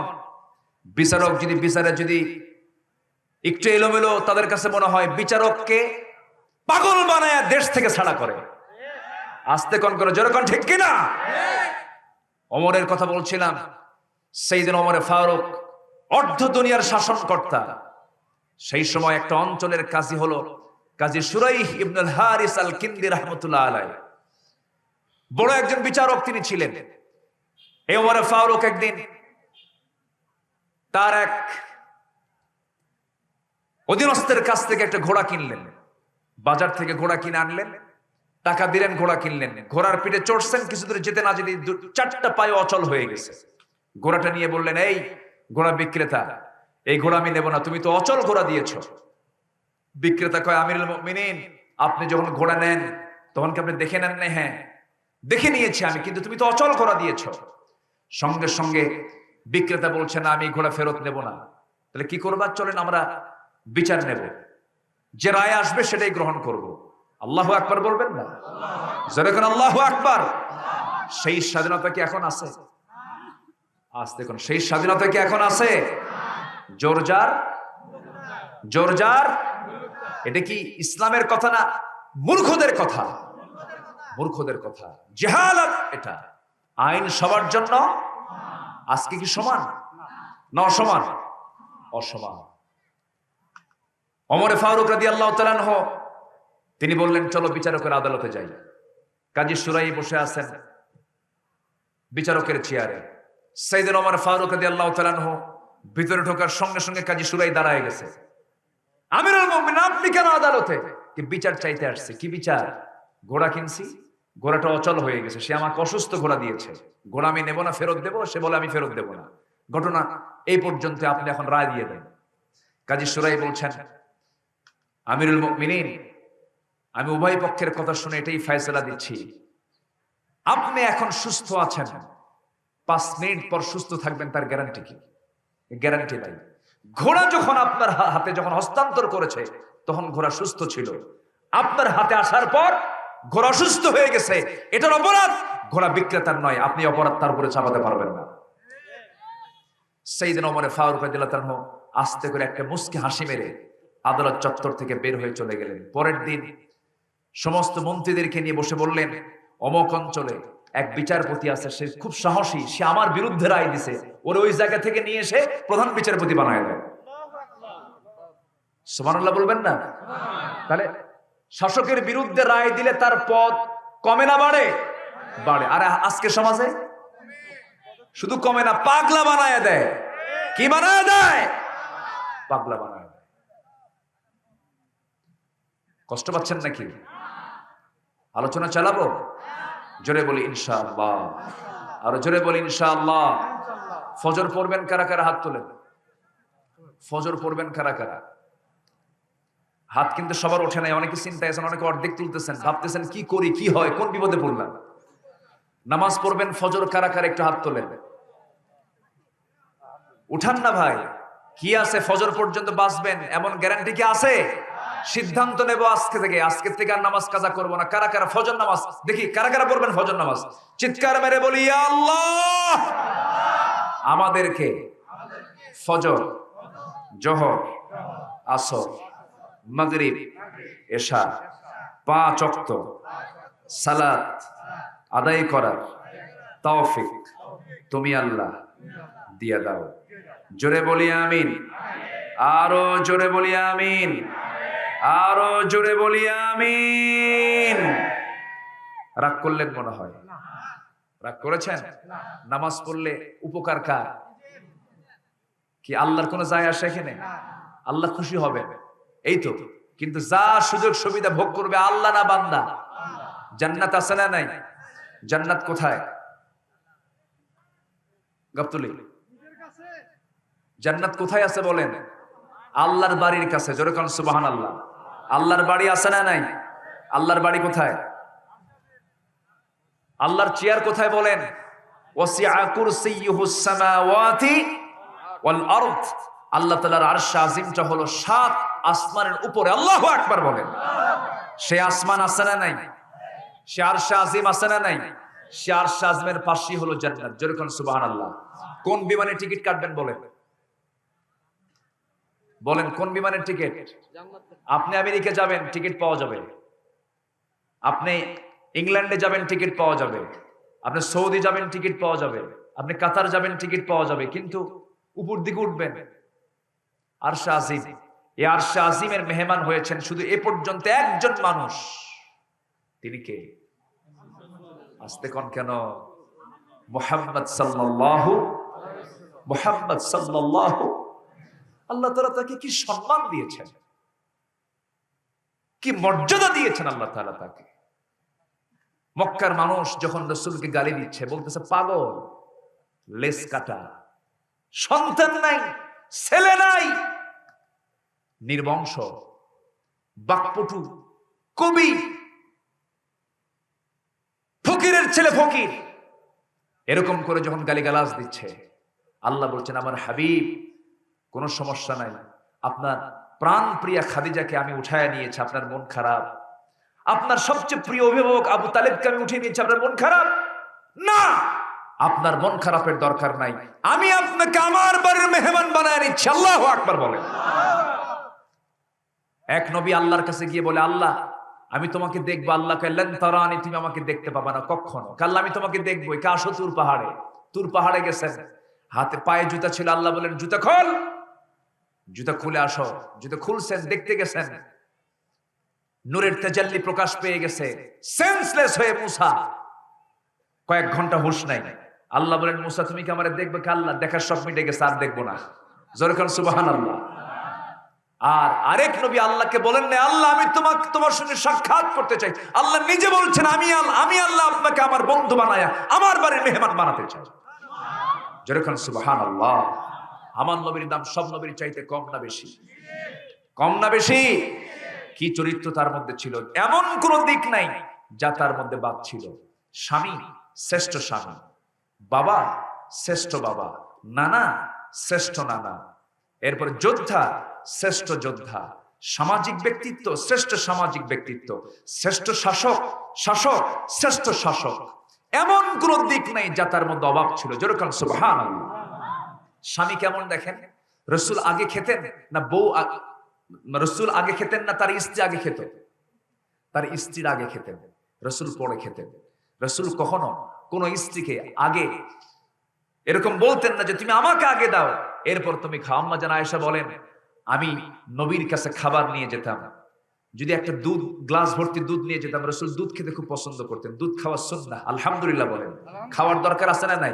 বিচারক যদি বিচারে যদি একটু এলোমেলো, তাদের কাছে মনে হয় বিচারককে পাগল বানায় দেশ থেকে ছাড়া করে। আস্তে কোন করে, জোরে কোন, ঠিক কিনা? ওমরের কথা বলছিলাম, সাইয়েদনা ওমর ফারুক অর্ধ দুনিয়ার শাসনকর্তা। সেই সময় একটা অঞ্চলের কাজী হলো কাজী শুরাইহ ইবনুল হারিস আল কিন্দি রাহমাতুল্লাহ আলাইহি। বড় একজন বিচারক তিনি ছিলেন। এই ওমর ফারুক একদিন তার এক অধীনস্থের কাছ থেকে একটা ঘোড়া কিনলেন, বাজার থেকে ঘোড়া কিনে আনলেন, টাকা দিলেন, ঘোড়া কিনলেন। ঘোড়ার পিঠে চড়ছেন, কিছু দূরে যেতে না যেতে 4টা পায়ে অচল হয়ে গেছে। ঘোড়াটা নিয়ে বললেন, এই ঘোড়া বিক্রেতা, এই ঘোড়া আমি নেব না, তুমি তো অচল ঘোড়া দিয়েছ, বিক্রেতা কয়, আমিরুল মুমিনিন, আপনি যখন ঘোড়া নেন তখন কি আপনি দেখে নেন না? হ্যাঁ দেখে নিয়েছি আমি, কিন্তু তুমি তো অচল ঘোড়া দিয়েছ। সঙ্গে সঙ্গে বিক্রেতা বলছে, না আমি ঘোড়া ফেরত নেব না। তাহলে কি করবা? চলেন আমরা বিচার নেব, যে রায় আসবে সেটাই গ্রহণ করব। আল্লাহু আকবার বলবেন না? যখন আল্লাহু আকবার। সেই স্বাধীনতা কি এখন আছে? আজ দেখুন, সেই স্বাধীনতা কি এখন আছে? জোরজার জোরজার, এটা কি ইসলামের কথা না মূর্খদের কথা? মূর্খদের কথা, জাহালাত এটা। আইন সবার জন্য আজকে কি সমান না অসমান? অসমান। ওমর ফারুক রাদিয়াল্লাহু তাআলা আনহু তিনি বললেন, চলো বিচারকের আদালতে যাই। কাজী সুরাই বসে আছেন বিচারকের চেয়ারে। সাইয়েদনা ওমর ফারুক রাদিয়াল্লাহু তাআলা আনহু ভিতরে ঢোকার সঙ্গে সঙ্গে কাজী সুরাই দাঁড়ায় গেছে। আমিরুল মুমিনিন, আপনি কেন আদালতে? কি বিচার চাইতে আসছে? কি বিচার? ঘোড়া কিনছি, ঘোড়াটা অচল হয়ে গেছে, সে আমাকে অসুস্থ ঘোড়া দিয়েছে, ঘোড়া আমি নেব না, ফেরত দেবো। সে বলে আমি ফেরত দেব না। ঘটনা এই পর্যন্ত, আপনি এখন রায় দিয়ে দেন। কাজী সুরাই বলছেন, আমিরুল মুমিনিন, আমি উভয় পক্ষের কথা শুনে এটাই ফয়সালা দিচ্ছি, আপনি এখন সুস্থ আছেন, 5 মিনিট পর সুস্থ থাকবেন, তার গ্যারান্টি কি? গ্যারান্টি নাই। ঘোড়া যখন আপনার হাতে যখন হস্তান্তর করেছে তখন ঘোড়া সুস্থ ছিল, আপনার হাতে আসার পর ঘোড়া অসুস্থ হয়ে গেছে, এটার অপরাধ ঘোড়া বিক্রেতার নয়, আপনি অপরাধ তার উপরে চাপাতে পারবেন না। সাইয়েদনা ওমর ফারুক রাদিয়াল্লাহু তাআলা আস্তে করে একটা মুস্কি হাসি মেরে আদালত চত্বর থেকে বের হয়ে চলে গেলেন। পরের দিন সমস্ত মন্ত্রীদেরকে নিয়ে বসে বললেন, অমুক অঞ্চলে এক বিচারপতি আছে, সে খুব সাহসী, সে আমার বিরুদ্ধে রায় দিছে, ওরে ওই জায়গা থেকে নিয়ে এসে প্রধান বিচারপতি বানায় দেয়। সুবহানাল্লাহ বলবেন না? তাহলে শাসকের বিরুদ্ধে রায় দিলে তার পদ কমে না বাড়ে? বাড়ে। আর আজকে সমাজে শুধু কমে না, পাগলা বানায় দেয়। কি বানায় দেয়? পাগলা বানায় দেয়। কষ্ট পাচ্ছেন নাকি? আলোচনা চালাবো? জোরে বলি ইনশাআল্লাহ। আরো জোরে বলি ইনশাআল্লাহ। ফজর পড়বেন কারা কারা? হাত তোলেন। ফজর পড়বেন কারা কারা? হাত কিন্তু সবার ওঠে নাই, অনেকে চিন্তায় আছেন, অনেকে অর্ধেক তুলতেছেন, ভাবতেছেন কি করি, কি হয়, কোন বিপদে পড়লাম। নামাজ পড়বেন ফজর কারা কারা? একটু হাত তোলেন। উঠান না ভাই, কি আছে? ফজর পর্যন্ত বাঁচবেন এমন গ্যারান্টি কি আছে? সিদ্ধান্ত নেব আজকে থেকে আর নামাজ কাজা করবো না। কারা কারা ফজর নামাজ? দেখি কারা কারা পড়বেন ফজর নামাজ? চিৎকার মেরে বলি, ইয়া আল্লাহ, আমাদেরকে ফজর, জোহর, আসর, মাগরিব, এশা 5 ওয়াক্ত সালাত আদায় করার তৌফিক তুমি আল্লাহ দিয়া দাও। জোরে বলি আমিন। আরো জোরে বলি আমিন। আরো জোরে বলি আমিন। রাগ করলেন মনে হয়? রাগ করেছেন? নামাজ পড়লে উপকার কার? কি আল্লাহর কোনো যায় আসে এখানে? আল্লাহ খুশি হবে এই তো। কিন্তু যা সুযোগ সুবিধা ভোগ করবে আল্লাহ না বান্দা? জান্নাত আছে না নাই? জান্নাত কোথায়? গাবতলী। জান্নাত কোথায় আছে বলেন? আল্লাহর বাড়ির কাছে। জোরে কোন সুবহানাল্লাহ। আল্লাহর বাড়ি আছে না নাই? আল্লাহর বাড়ি কোথায়? আল্লাহর চেয়ার কোথায় বলেন? ওয়াসিআ কুরসিয়ুহুস সামাওয়াতি ওয়াল আরদ। আল্লাহ তাআলার আরশ আজিমটা হলো 7 আসমানের উপরে। আল্লাহু আকবার বলেন। সে আসমান আছে না নাই? সে আরশ আজিম আছে না নাই? সে আরশ আজিমের পাশেই হলো জান্নাত। জোরে কোন সুবহানাল্লাহ। কোন বিমানে টিকিট কাটবেন বলেন? বলেন কোন বিমানের টিকিট? আপনি আমেরিকা যাবেন, টিকিট পাওয়া যাবে। আপনি ইংল্যান্ডে যাবেন, টিকিট পাওয়া যাবে। আপনি সৌদি যাবেন, টিকিট পাওয়া যাবে। আপনি কাতার যাবেন, টিকিট পাওয়া যাবে। কিন্তু উপর দিকে উঠবেন আরশ আজিম। এই আরশ আজিমের মেহমান হয়েছেন শুধু এ পর্যন্ত একজন মানুষ। তিনি কে? আস্তে কোন কেন? মুহাম্মদ সাল্লাল্লাহু মুহাম্মদ সাল্লাল্লাহু। আল্লাহ তাআলা তাকে কি সম্মান দিয়েছেন, কি মর্যাদা দিয়েছেন আল্লাহ তাআলা তাকে। মক্কার মানুষ যখন রাসূলকে গালি দিচ্ছে, বলতেছে পাগল, লেস কাটা, সন্তান নাই, ছেলে নাই, নির্বংশ। বাকপটু, কবি, ফকিরের ছেলে ফকির, এরকম করে যখন গালিগালাজ দিচ্ছে, আল্লাহ বলছেন আমার হাবিব কোনো সমস্যা নাই, আপনার প্রাণ প্রিয়া খাদিজাকে আমি উঠায় নিয়েছি, আপনার মন খারাপ? আপনার সবচেয়ে প্রিয় অভিভাবক আবু তালেবকে আমি উঠিয়ে নিয়েছি, আপনার মন খারাপ? না, আপনার মন খারাপের দরকার নাই, আমি আপনাকে আমার বাড়ির মেহমান বানায় নিচ্ছি। আল্লাহু আকবার বলেন। এক নবী আল্লাহর কাছে গিয়ে বলে, আল্লাহ আমি তোমাকে দেখবো। আল্লাহ কাল্লান তারানি, তুমি আমাকে দেখতে পাবা না কখনো। কাল্লা আমি তোমাকে দেখবো। কাশো তুর পাহাড়ে, তুর পাহাড়ে গেছেন, হাতে পায়ে জুতা ছিল। আল্লাহ বলেন জুতা খোল, জুতা খুলে আসো। জুতা খুলছেন, দেখতে গেছেন, নূরের তাজাল্লি প্রকাশ পেয়ে গেছে। সেন্সলেস হয়ে মুসা কয়েক ঘন্টা হুঁশ নাই। আল্লাহ বলেন মুসা তুমি কি আমারে দেখবে? আল্লাহ দেখার সব মিটে গেছে, আর দেখবো না। জোরে কোন সুবহানাল্লাহ। আর আরেক নবী আল্লাহকে বলেন না, আল্লাহ আমি তোমার সঙ্গে সাক্ষাৎ করতে চাই। আল্লাহ নিজে বলছেন আমি আল্লাহ আপনাকে আমার বন্ধু বানায়া আমার বাড়ির মেহমান বানাতে চাই। যেরকম সুবহানাল্লাহ। আমার নবীর দাম সব নবীর চাইতে কম না বেশি? কম না বেশি? কি চরিত্র তার মধ্যে ছিল, এমন কোন দিক নাই যা তার মধ্যে বাদ ছিল। স্বামী শ্রেষ্ঠ স্বামী, বাবা শ্রেষ্ঠ বাবা, নানা শ্রেষ্ঠ নানা, এরপর যোদ্ধা শ্রেষ্ঠ যোদ্ধা, সামাজিক ব্যক্তিত্ব শ্রেষ্ঠ সামাজিক ব্যক্তিত্ব, শ্রেষ্ঠ শাসক শ্রেষ্ঠ শাসক। এমন কোন দিক নাই যা তার মধ্যে অভাব ছিল। যেরকম সুবহানাল্লাহ। স্বামী কেমন দেখেন, রাসূল আগে খেতেন না রাসূল আগে খেতেন না তার স্ত্রী আগে খেত? তার স্ত্রীর আগে খেতেন, রাসূল পরে খেতেন। রাসূল কখনো কোন স্ত্রীকে আগে এরকম বলতেন না যে তুমি আমাকে আগে দাও এরপর তুমি খাও। আম্মা জান আয়েশা বলেন আমি নবীর কাছে খাবার নিয়ে যেতাম, যদি একটা দুধ গ্লাস ভর্তি দুধ নিয়ে যেতাম, রাসূল দুধ খেতে খুব পছন্দ করতেন। দুধ খাওয়া সুন্নাহ, আলহামদুলিল্লাহ বলেন। খাওয়ার দরকার আছে না নাই?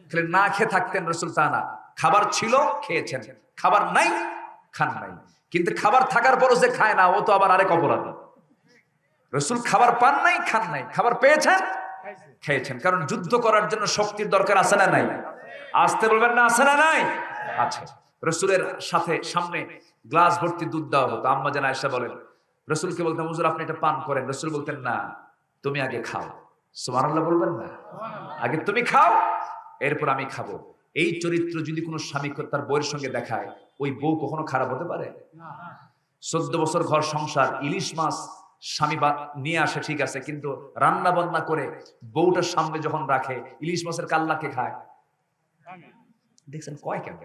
খালি না খেয়ে থাকতেন রাসূল তা না, খাবার ছিল খেয়েছেন, খাবার নাই খান নাই। কিন্তু খাবার থাকার পরও যে খায় না ও তো আবার আরেক অপরাধ। রাসূল খাবার পান নাই খান নাই, খাবার পেয়েছেন খেয়েছেন। কারণ যুদ্ধ করার জন্য শক্তির দরকার আছে না নাই? আসতে বলবেন না, আছে না নাই? আচ্ছা, রাসূলের সাথে সামনে গ্লাস ভর্তি দুধ দেওয়া হতো। আম্মা জান আয়েশা বলেন রাসূলকে বলতাম হুজুর আপনি এটা পান করেন। রাসূল বলতেন না, তুমি আগে খাও। সুবহানাল্লাহ বলবেন না? আগে তুমি খাও এরপর আমি খাবো। এই চরিত্র যদি কোনো স্বামী তার বউয়ের সঙ্গে দেখায়, ওই বউ কখনো খারাপ হতে পারে? 14 বছর ঘর সংসার, ইলিশ মাছ স্বামী নিয়ে আসে ঠিক আছে, কিন্তু রান্না বান্না করে বউটার সামনে যখন রাখে, ইলিশ মাছের কাল্লাকে খায়। দেখছেন কয় কেন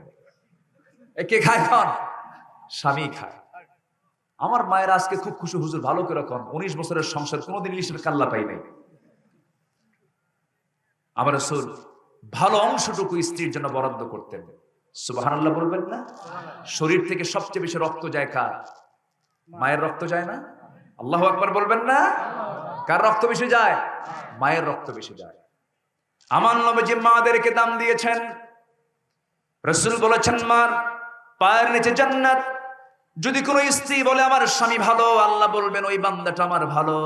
কে খায়? খান স্বামী খায়। আমার মায়ের আজকে খুব খুশি, হুজুর ভালো করে কন, 19 বছরের সংসার কোনোদিন ইলিশের কাল্লা পাই নাই। আমার রাসূল ভালো অংশটুকু স্ত্রীর জন্য বরাদ্দ করতেন। সুবহানাল্লাহ বলবেন না? শরীর থেকে সবচেয়ে বেশি রক্ত যায় কার? মায়ের রক্ত যায় না? আল্লাহু আকবার বলবেন না? কার রক্ত বেশি যায়? মায়ের রক্ত বেশি যায়। আমার নবীজি মাদেরকে দাম দিয়েছেন। রাসূল বলেছেন মার পায়ের নিচে জান্নাত। যদি কোনো স্ত্রী বলে আমার স্বামী ভালো, আল্লাহ বলবেন ওই বান্দাটা আমার ভালো।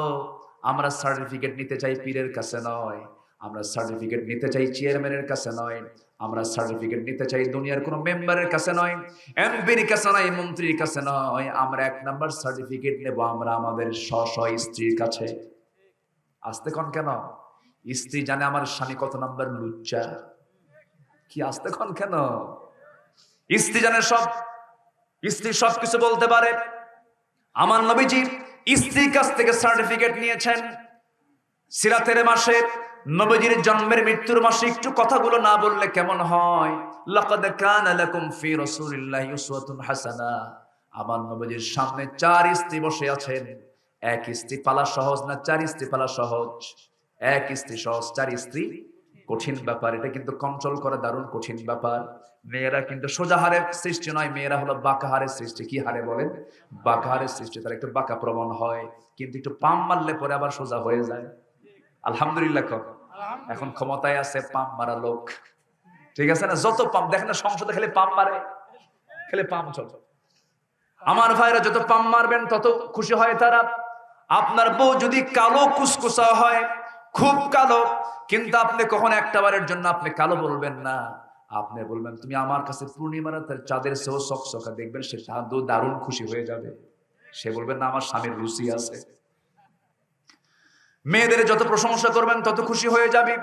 আমরা সার্টিফিকেট নিতে চাই পীরের কাছে নয়, আমরা সার্টিফিকেট নিতে চাই চেয়ারম্যানের কাছে নয়, আমরা সার্টিফিকেট নিতে চাই দুনিয়ার কোনো মেম্বারের কাছে নয়, এমপির কাছে নয়, মন্ত্রীর কাছে নয়। আমরা 1 নাম্বার সার্টিফিকেট নেব আমরা আমাদের স্ব স্ত্রীর কাছে। আসতে কন কেন? স্ত্রী জানে আমার স্বামী কত নাম্বার লুচ্চা। কি আসতে কন কেন? স্ত্রী জানে স্ত্রী সবকিছু বলতে পারে। আমার নবীজি স্ত্রীর কাছ থেকে সার্টিফিকেট নিয়েছেন। সিরাতের মাসে নবীজির জন্মের মৃত্যুর মাসে একটু কথাগুলো না বললে কেমন হয়? লাকাদ কানা লাকুম ফি রাসূলিল্লাহি উসওয়াতুন হাসানা। আমার নবীজির সামনে 4 স্ত্রী বসে আছেন। 1 স্ত্রী পালা সহজ না? 4 স্ত্রী পালা সহজ? 1 স্ত্রী সহজ, 4 স্ত্রী কঠিন ব্যাপার। এটা কিন্তু কন্ট্রোল করা দারুণ কঠিন ব্যাপার। মেয়েরা কিন্তু সোজা হারের সৃষ্টি নয়, মেয়েরা হলো বাঁকা হারের সৃষ্টি। কি হারে বলেন? বাঁকা হারের সৃষ্টি। তারা একটু বাঁকা প্রবণ হয়, কিন্তু একটু পাম মারলে পরে আবার সোজা হয়ে যায়। আলহামদুলিল্লাহ। এখন ক্ষমতায় আছে পাম মারা লোক, ঠিক আছে না? যত পাম দেখেন না সংসদে খেলে পাম মারে, খেলে পাম চল। আমার ভাইরা যত পাম মারবেন তত খুশি হয় তারা। আপনার বউ যদি কালো কুসকুসা হয়, খুব কালো, কিন্তু আপনি কখন একটা বারের জন্য আপনি কালো বলবেন না, আপনি বলবেন তুমি আমার কাছে পূর্ণিমার চাঁদের চেয়েও সকসকা, দেখবেন সে দারুণ খুশি হয়ে যাবে। সে বলবেন না আমার স্বামীর রুচি আছে। মেয়েদের যত প্রশংসা করবেন তত খুশি হয়ে যাবে।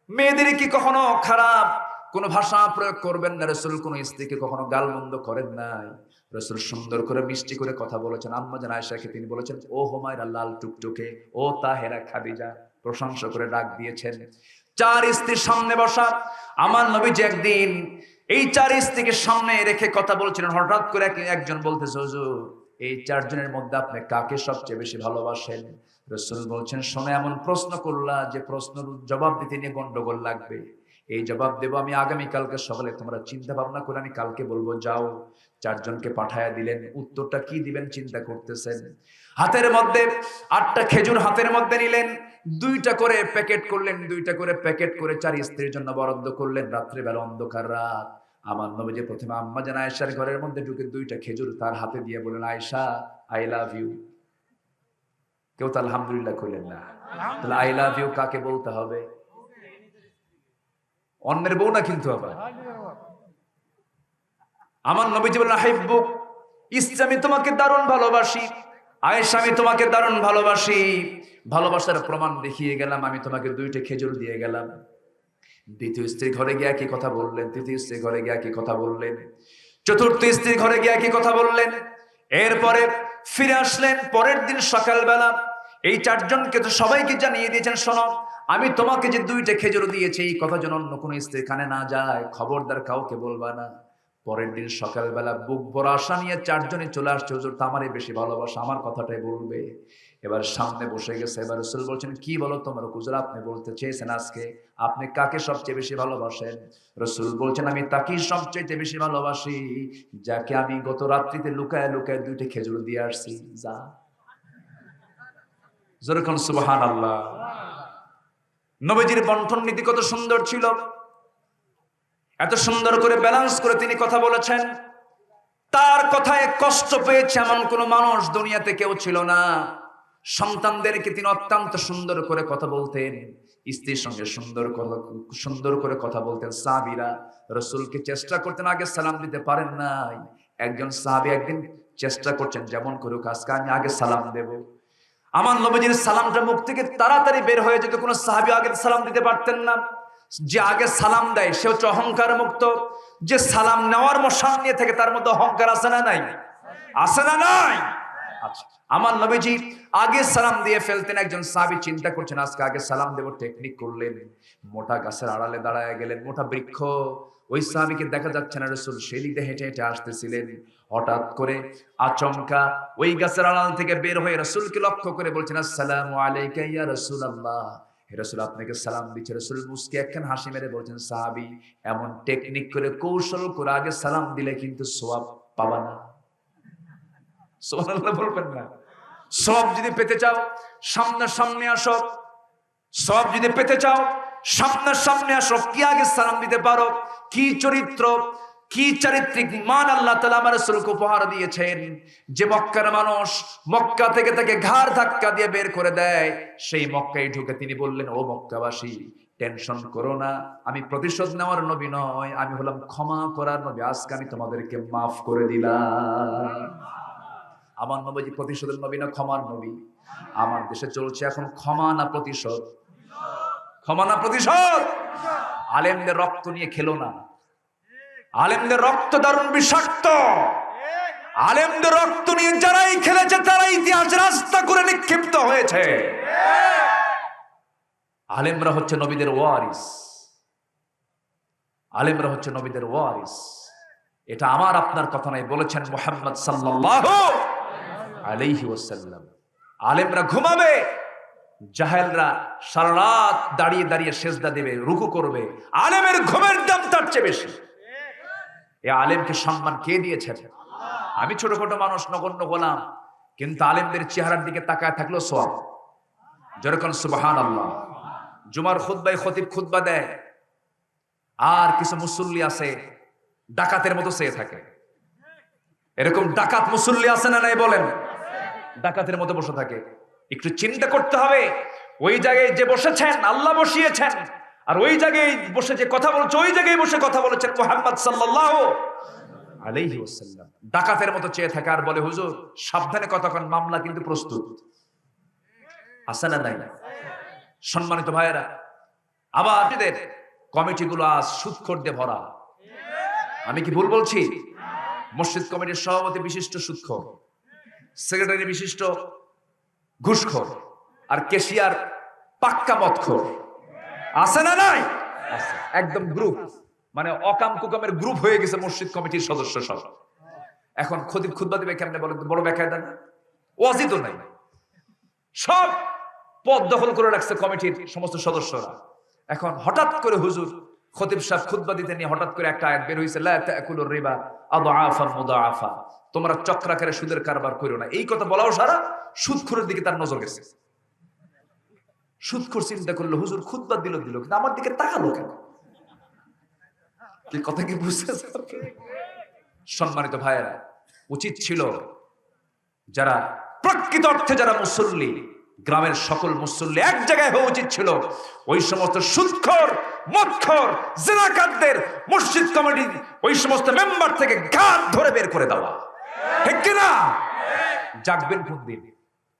মেয়েদের কি কখনো খারাপ কোন ভাষা প্রয়োগ করবেন না। রাসূল কোন স্ত্রীকে কখনো গালমন্দ করেন নাই। রাসূল সুন্দর করে মিষ্টি করে কথা বলেছেন। আম্মা জান আয়েশাকে তিনি বলেছেন, ও হুমায়রা লাল টুকটুকে, ও তাহেরা খাদিজা, প্রশংসা করে ডাক দিয়েছেন। 4 স্ত্রীর সামনে বসা আমার নবীজি একদিন এই 4 স্ত্রীকে সামনে রেখে কথা বলছিলেন। হঠাৎ করে একজন বলতেছে, হুজুর এই 4 জনের মধ্যে আপনি কাকে সবচেয়ে বেশি ভালোবাসেন? রাসূল বলছেন, শোনো এমন প্রশ্ন করলা যে প্রশ্নের জবাব দিতে নিয়ে গন্ডগোল লাগবে। এই জবাব দেব আমি আগামী কালকে সকালে, তোমরা চিন্তা ভাবনা করে আমি কালকে বলবো। যাও। 4 জনকে পাঠায়া দিলেন। উত্তরটা কি দিবেন চিন্তা করতেছেন। হাতের মধ্যে 8টা খেজুর হাতের মধ্যে নিলেন, 2টা করে প্যাকেট করলেন, 2টা করে প্যাকেট করে 4 স্ত্রীর জন্য বরাদ্দ করলেন। রাত্রে বেলা অন্ধকার রাত, আমার নবীজি প্রথমে আম্মা জান আয়েশার ঘরের মধ্যে ঢুকে 2টা খেজুর তার হাতে দিয়ে বলেন, আয়েশা আই লাভ ইউ। কেউ তো আলহামদুলিল্লাহ কইলেন না। তাহলে আই লাভ ইউ কাকে বলতে হবে? অন্যের বউ না কিন্তু আবার। আমার নবীজি বলেন, আহিব্বুক, ইসলামী তোমাকে দারুণ ভালোবাসি। আয়েশা আমি তোমাকে দারুণ ভালোবাসি। ভালোবাসার প্রমাণ দেখিয়ে গেলাম, আমি তোমাকে 2টা খেজুর দিয়ে গেলাম। দ্বিতীয় স্ত্রী ঘরে গিয়ে কি কথা বললেন, তৃতীয় স্ত্রী ঘরে গিয়ে কি কথা বললেন, চতুর্থ স্ত্রী ঘরে গিয়ে কি কথা বললেন। এরপরে ফিরে আসলেন পরের দিন সকালবেলা। এই 4 জনকে তো সবাইকে জানিয়ে দিয়েছেন, শোনো আমি তোমাকে যে 2টা খেজুর দিয়েছি এই কথা যেন অন্য কোনো স্ত্রীর কানে না যায়, খবরদার কাউকে বলবা না। পরের দিন সকালবেলা বুক ভরা আশা নিয়ে 4 জনে চলে আসছে, হুজুর তো আমারই বেশি ভালোবাসা, আমার কথাটাই বলবে। এবার সামনে বসে গেছে। এবার রাসূল বলছেন, কি বলো তোমার? হুজুর আপনি বলতে চেয়েছেন আজকে আপনি কাকে সবচেয়ে বেশি ভালোবাসেন? রাসূল বলছেন, আমি তাকেই সবচেয়ে বেশি ভালোবাসি যাকে আমি গত রাত্রিতে লুকায় লুকায় 2টা খেজুর দিয়ে আসছি। যা যেরকম সুবহানাল্লাহ। নবীজির বন্টন নীতি কত সুন্দর ছিল, এত সুন্দর করে ব্যালেন্স করে তিনি কথা বলেছেন। তার কথায় কষ্ট পেয়েছে এমন কোন মানুষ দুনিয়াতে কেউ ছিল না। সন্তানদেরকে তিনি অত্যন্ত সুন্দর করে কথা বলতেন, স্ত্রীর সঙ্গে সুন্দর করে কথা বলতেন। সাহাবীরা রাসূলকে চেষ্টা করতেন, আগে সালাম দিতে পারেন নাই। একজন সাহাবী একদিন চেষ্টা করছেন, যেমন করুক আজকে আমি আগে সালাম দেব। আমার নবীজির সালামটা মুখ থেকে তাড়াতাড়ি বের হয়ে যেত, কোনো সাহাবী আগে সালাম দিতে পারতেন না। যে আগে সালাম দেয় সে হচ্ছে অহংকার মুক্ত। যে সালাম নেওয়ার মশান নিয়ে থাকে তার মধ্যে অহংকার আছে না নাই? আছে না নাই? আচ্ছা, আমার নবীজি আগে সালাম দিয়ে ফেলতেন। একজন সাহাবী চিন্তা করছেন আজকে আগে সালাম দেব, টেকনিক করলেন। মোটা গাছের আড়ালে দাঁড়ায় গেলেন, মোটা বৃক্ষ। ওই সাহাবীকে দেখা যাচ্ছে না। রাসূল সেই দিকে হেঁটে হেঁটে আসতেছিলেন। হঠাৎ করে আচমকা ওই গাছের আড়াল থেকে বের হয়ে রাসূলকে লক্ষ্য করে বলছেন, আসসালামু আলাইকা ইয়া রাসূলুল্লাহ। হে রাসূল আপনাকে সালাম দিচ্ছে। রাসূল মুস্কি একখান হাসি মেরে বলছেন, সাহাবী এমন টেকনিক করে কৌশল করে আগে সালাম দিলে কিন্তু সওয়াব পাবা না। সুবহানাল্লাহ বলবেন না? সওয়াব যদি পেতে চাও সামনে আসো। সওয়াব যদি পেতে চাও সামনে আসো। কি আগে সালাম দিতে পারো, কি চরিত্র, কি চারিত্রিক মান আল্লাহ তাআলা আমার রাসূলকে উপহার দিয়েছেন। যে মক্কার মানুষ মক্কা থেকে তাকে ঘাড় ধাক্কা দিয়ে বের করে দেয়, সেই মক্কায় ঢুকে তিনি বললেন, ও মক্কাবাসী টেনশন করো না, আমি প্রতিশোধ নেওয়ার নবী নয়, আমি হলাম ক্ষমা করার নবী। আজকে আমি তোমাদেরকে মাফ করে দিলাম। আমার নবীজি প্রতিশোধের নবী না ক্ষমার নবী? আমার দেশে চলছে এখন ক্ষমা না প্রতিশোধ? ক্ষমা না প্রতিশোধ? আলেমদের রক্ত নিয়ে খেলো না। আলেমদের রক্ত দারুণ বিষাক্ত। আলেমদের রক্ত নিয়ে যারাই খেলেছে তারাই ইতিহাস রাস্তা করে নিক্ষিপ্ত হয়েছে। আলেমরা হচ্ছে নবীদের ওয়ারিস। আলেমরা হচ্ছে নবীদের ওয়ারিস। এটা আমার আপনার কথা নয়, বলেছেন মুহাম্মদ সাল্লাল্লাহু আলাইহি ওয়াসাল্লাম। আলেমরা ঘুমাবে, জাহেলরা সারা রাত দাঁড়িয়ে দাঁড়িয়ে সেজদা দেবে, রুকু করবে। আলেমের ঘুমের দাম তার চেয়ে বেশি। এই আলেমকে সম্মান কে দিয়েছেন? আমি ছোটখাটো মানুষ, নগণ্য গোলাম, কিন্তু আলেমদের চেহারার দিকে তাকায় থাকলো সওয়াব। যেরকম সুবহানাল্লাহ। জুমার খুতবায় খতিব খুতবা দেয়, আর কিছু মুসল্লি আছে ডাকাতের মতো চেয়ে থাকে। এরকম ডাকাত মুসল্লি আছে না নাই বলেন? ডাকাতের মতো বসে থাকে। একটু চিন্তা করতে হবে, ওই জায়গায় যে বসেছেন আল্লাহ বসিয়েছেন, আর ওই জায়গায় বসে যে কথা বলছে ওই জায়গায় বসে কথা বলেছেন মুহাম্মদ সাল্লাল্লাহু আলাইহি ওয়াসাল্লাম ডাকাতের মতো চেয়ে থাকে আর বলে, হুজুর সাবধানে কতক্ষণ, মামলা কিন্তু প্রস্তুত। আছে না নাই? সম্মানিত ভাইয়েরা, আবার আপনাদের কমিটিগুলো আজ সুদখোর দিয়ে ভরা। আমি কি ভুল বলছি? মসজিদ কমিটির সভাপতি বিশিষ্ট সুদখোর, সেক্রেটারি বিশিষ্ট ঘুষখোর, আর কেশিয়ার পাক্কা মদখোর। আছে না নাই? আছে। একদম গ্রুপ, মানে অকাম কুকামের গ্রুপ হয়ে গেছে মসজিদ কমিটির সদস্য সব। এখন খতিব খুতবা দিবে কেমনে বলেন তো? বড় বেকায়দা না? ওয়াজি তো নাই, সব পদ দখল করে রাখছে কমিটির সমস্ত সদস্যরা। এখন হঠাৎ করে হুজুর খতিব সাহেব খুতবা দিতে নিয়ে হঠাৎ করে একটা আয়াত বের হইছে, লা তাকুলুর রিবা আদআফা মুদাআফা, তোমরা চক্রাকারে সুদের কারবার করো না। এই কথা বলাও সারা সুদখোরের দিকে তার নজর গেছে। সুদখোর চিন্তা করলো, হুজুর খুতবা দিল কিন্তু আমার দিকে তাকালো কেন? কি কথা কি বুঝতেছেন? সম্মানিত ভাইয়েরা, উচিত ছিল যারা প্রকৃত অর্থে যারা মুসল্লি, গ্রামের সকল মুসল্লি এক জায়গায় হওয়া উচিত ছিল। ওই সমস্ত সুদখোর, মদখোর, জিনাকারদের মসজিদ কমিটি ওই সমস্ত মেম্বার থেকে ঘাট ধরে বের করে দেওয়া, ঠিক কিনা? জাগবেন কোন দিন?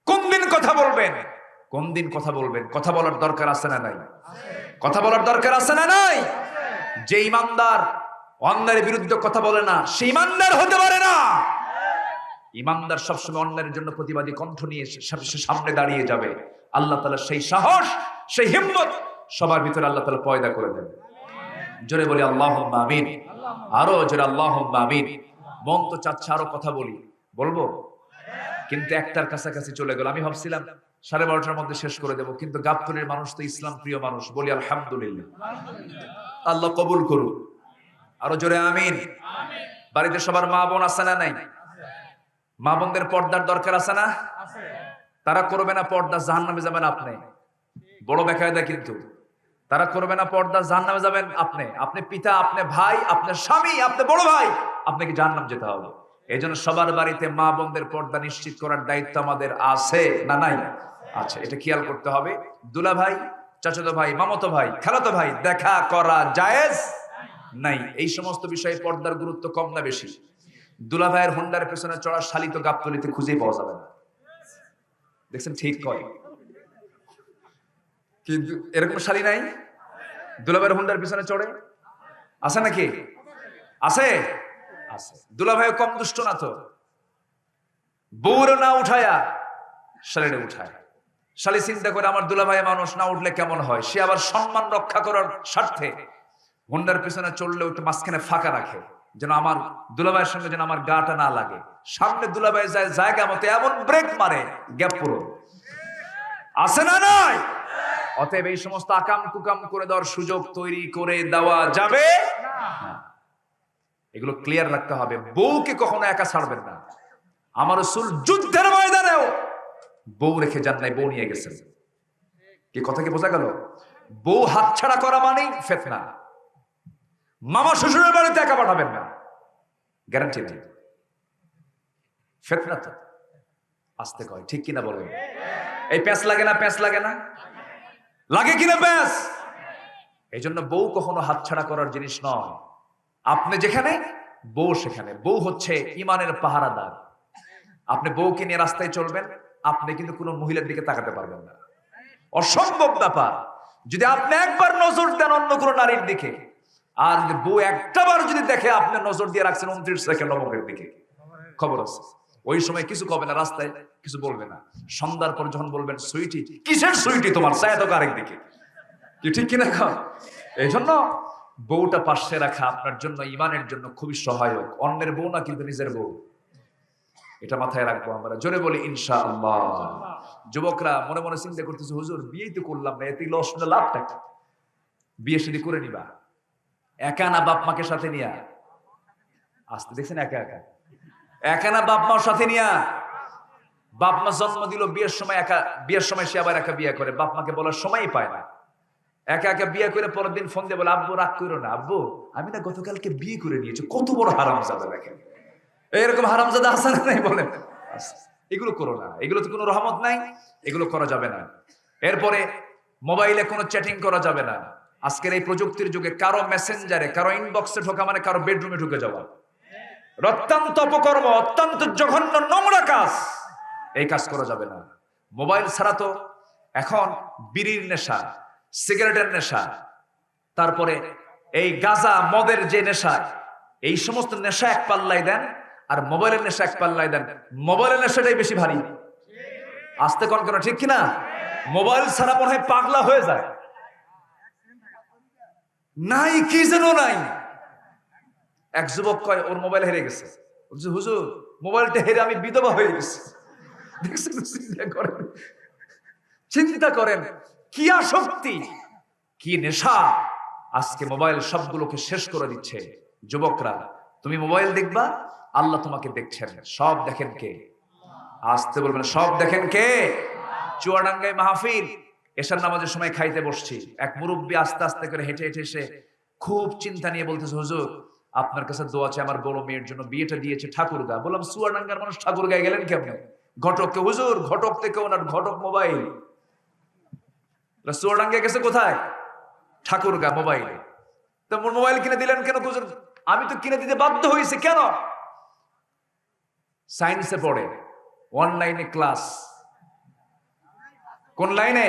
কোন দিন কথা বলবেন? কোন দিন কথা বলবেন? কথা বলার দরকার আছে না নাই? কথা বলার দরকার আছে না নাই? যে ইমানদার অন্যায়ের বিরুদ্ধে কথা বলে না, সে ইমানদার হতে পারে না। ইমানদার সবসময় অন্যায়ের জন্য প্রতিবাদী কণ্ঠ নিয়ে সামনে দাঁড়িয়ে যাবে। আল্লাহ তাআলা সেই সাহস, সেই হিম্মত সবার ভিতরে আল্লাহ তাআলা পয়দা করে দেন। জোরে বলি আল্লাহুম্মা আমিন। আরো জোরে আল্লাহুম্মা আমিন। মন তো চাচ্ছে আরো কথা বলবো, কিন্তু একটার কাছাকাছি চলে গেল। আমি ভাবছিলাম 12:30টার মধ্যে শেষ করে দেব, কিন্তু গাবতলীর মানুষ তো ইসলাম প্রিয় মানুষ, বলি আলহামদুলিল্লাহ, আল্লাহ কবুল করুন। আরো জোরে আমিন। বাড়িতে সবার মা বোন আছে না নাই? মা বোনদের পর্দার দরকার আছে না? তারা করবে না পর্দা, জাহান্নামে যাবেন আপনি। বড় বেকায়দা কিন্তু। তারা করবে না পর্দা, জাহান্নামে যাবেন আপনি। আপনি পিতা, আপনি ভাই, আপনি স্বামী, আপনি বড় ভাই, আপনাকে জাহান্নাম যেতে হবে। এই জন্য সবার বাড়িতে মা বোনদের পর্দা নিশ্চিত করার দায়িত্ব আমাদের আছে না নাই? আচ্ছা, এটা খেয়াল করতে হবে। দুলা ভাই, চাচাতো ভাই, মামাতো ভাই, খালাতো ভাই দেখা করা জায়েজ নাই। এই সমস্ত বিষয়ে পর্দার গুরুত্ব কম না বেশি? দুলা ভাইয়ের হুন্ডার পেছনে চড়া শালি তো গাবতলীতে খুঁজেই পাওয়া যাবে না। দেখছেন? ঠিক কয়, কিন্তু এরকম শালি নাই দুলা ভাইয়ের হুন্ডার পেছনে চড়ে? আছে নাকি? আছে? আছে। দুলা ভাই কম দুষ্ট না তো? বউর না উঠায়া শালিরে উঠায়। শালি চিন্তা করে আমার দুলা ভাই মানুষ, না উঠলে কেমন হয়। সে আবার সম্মান রক্ষা করার স্বার্থে হুন্ডার পেছনে চললেও একটু মাঝখানে ফাঁকা রাখে, যেন আমার দুলাভাইয়ের সঙ্গে যেন আমার গাটা না লাগে। সামনে দুলাভাই যায় জায়গা মতো এমন ব্রেক মারে, গ্যাপ পুরো। আছে না নাই? অতএব এই সমস্ত আকাম কুকাম করে দেওয়ার সুযোগ তৈরি করে দেওয়া যাবে না। এগুলো ক্লিয়ার রাখতে হবে। বউকে কখনো একা ছাড়বেন না। আমার রাসূল যুদ্ধের ময়দানেও বউ রেখে যান নাই, বউ নিয়ে গেছেন। কি কথা কি বোঝা গেল? বউ হাতছাড়া করা মানেই ফিতনা। মামা শ্বশুরের বাড়িতে একা পাঠাবেন না, গ্যারান্টি নেই। ফিতনা তো আসতে কয়, ঠিক কিনা বলেন? এই প্যাঁচ লাগে না? প্যাঁচ লাগে না? লাগে কিনা প্যাঁচ? এই জন্য বউ কখনো হাতছাড়া করার জিনিস নয়। আপনি যেখানে, বউ সেখানে। বউ হচ্ছে ইমানের পাহারাদার। আপনি বউকে নিয়ে রাস্তায় চলবেন, আপনি কিন্তু কোনো মহিলার দিকে তাকাতে পারবেন না। অসম্ভব ব্যাপার। যদি আপনি একবার নজর দেন অন্য কোনো নারীর দিকে, আর বউ একটাবার যদি দেখে আপনি নজর দিয়ে রাখছেন 29 সেকেন্ড অমুকের দিকে, খবর আছে। ওই সময় কিছু কবে না, রাস্তায় কিছু বলবে না। সন্ধ্যার পর যখন বলবেন সুইটি, কিসের সুইটি তোমার, চায় তো আরেক দিকে। কি ঠিক কিনা? এই জন্য বউটা পাশে রাখা আপনার জন্য, ইমানের জন্য খুবই সহায়ক। অন্যের বউ না, কিন্তু নিজের বউ। এটা মাথায় রাখবো আমরা। জোরে বলি ইনশাআল্লাহ। যুবকরা মনে মনে চিন্তা করতেছে, হুজুর বিয়ে তো করলাম না, এতে লস না লাভটা কি? বিয়ে শাদী করে নিবা একা না বাপ মাকে সাথে নিয়া? আসতে দেখছেন? একা একা, একা না বাপ মার সাথে নিয়া। বাপ মা জন্ম দিল, বিয়ের সময় একা, বিয়ের সময় সে আবার একা বিয়ে করে, বাপ মাকে বলার সময়ই পায় না। একা একা বিয়ে করে পরের দিন ফোন দিয়ে বলে, আব্বু রাগ করো না, আব্বু আমি না গতকালকে বিয়ে করে নিয়েছি। কত বড় হারামজাদা দেখেন। এরকম হারামজাদা আছে না নাই বলেন? এগুলো করো না, এগুলো তো কোনো রহমত নাই, এগুলো করা যাবে না। এরপরে মোবাইলে কোনো চ্যাটিং করা যাবে না। আজকের এই প্রযুক্তির যুগে কারো মেসেঞ্জারে, কারো ইনবক্সে ঢোকা মানে কারো বেডরুমে ঢুকে যাওয়া। অত্যন্ত অপকর্ম, অত্যন্ত জঘন্য নোংরা কাজ। এই কাজ করা যাবে না। মোবাইল ছাড়া তো এখন বিড়ির নেশা, সিগারেটের নেশা, তারপরে এই গাঁজা মদের যে নেশা, এই সমস্ত নেশা এক পাল্লাই দেন, আর মোবাইলের নেশা এক পাল্লাই দেন। মোবাইলের নেশাটাই বেশি ভারী। আসতে কোন কেন, ঠিক কিনা? মোবাইল ছাড়া মনে হয় পাগলা হয়ে যায়। নাই কি যেন নাই। এক যুবক কয় ওর মোবাইল হেরে গেছে। বলছে হুজুর মোবাইলটা হেরে আমি বিধবা হয়ে গেছি। চিন্তা করেন কি আসক্তি, কি নেশা। আজকে মোবাইল সবগুলোকে শেষ করে দিচ্ছে। যুবকরা, তুমি মোবাইল দেখবা, আল্লাহ তোমাকে দেখছেন। সব দেখেন কে? আসতে বলবেন, সব দেখেন কে? চুয়াডাঙ্গায় মাহফিল, এশার নামাজের সময় খাইতে বসছি। এক মুরব্বী আস্তে আস্তে করে হেঁটে হেঁটে এসে খুব চিন্তা নিয়ে বলতেছে, হুজুর আপনার কাছে দোয়া আছে, আমার বড় মেয়ের জন্য, বিয়েটা দিয়েছে ঠাকুরগা। বললাম চুয়াডাঙ্গার মানুষ ঠাকুরগায় গেলেন কেমন? ঘটককে, হুজুর ঘটক থেকে ওনার ঘটক মোবাইল। চুয়াডাঙ্গায় গেছে কোথায়? ঠাকুরগা মোবাইলে। তো মোবাইল কিনে দিলেন কেন হুজুর? আমি তো কিনে দিতে বাধ্য হয়েছি। কেন? সায়েন্সে পড়ে, অনলাইনে ক্লাস। কোন লাইনে?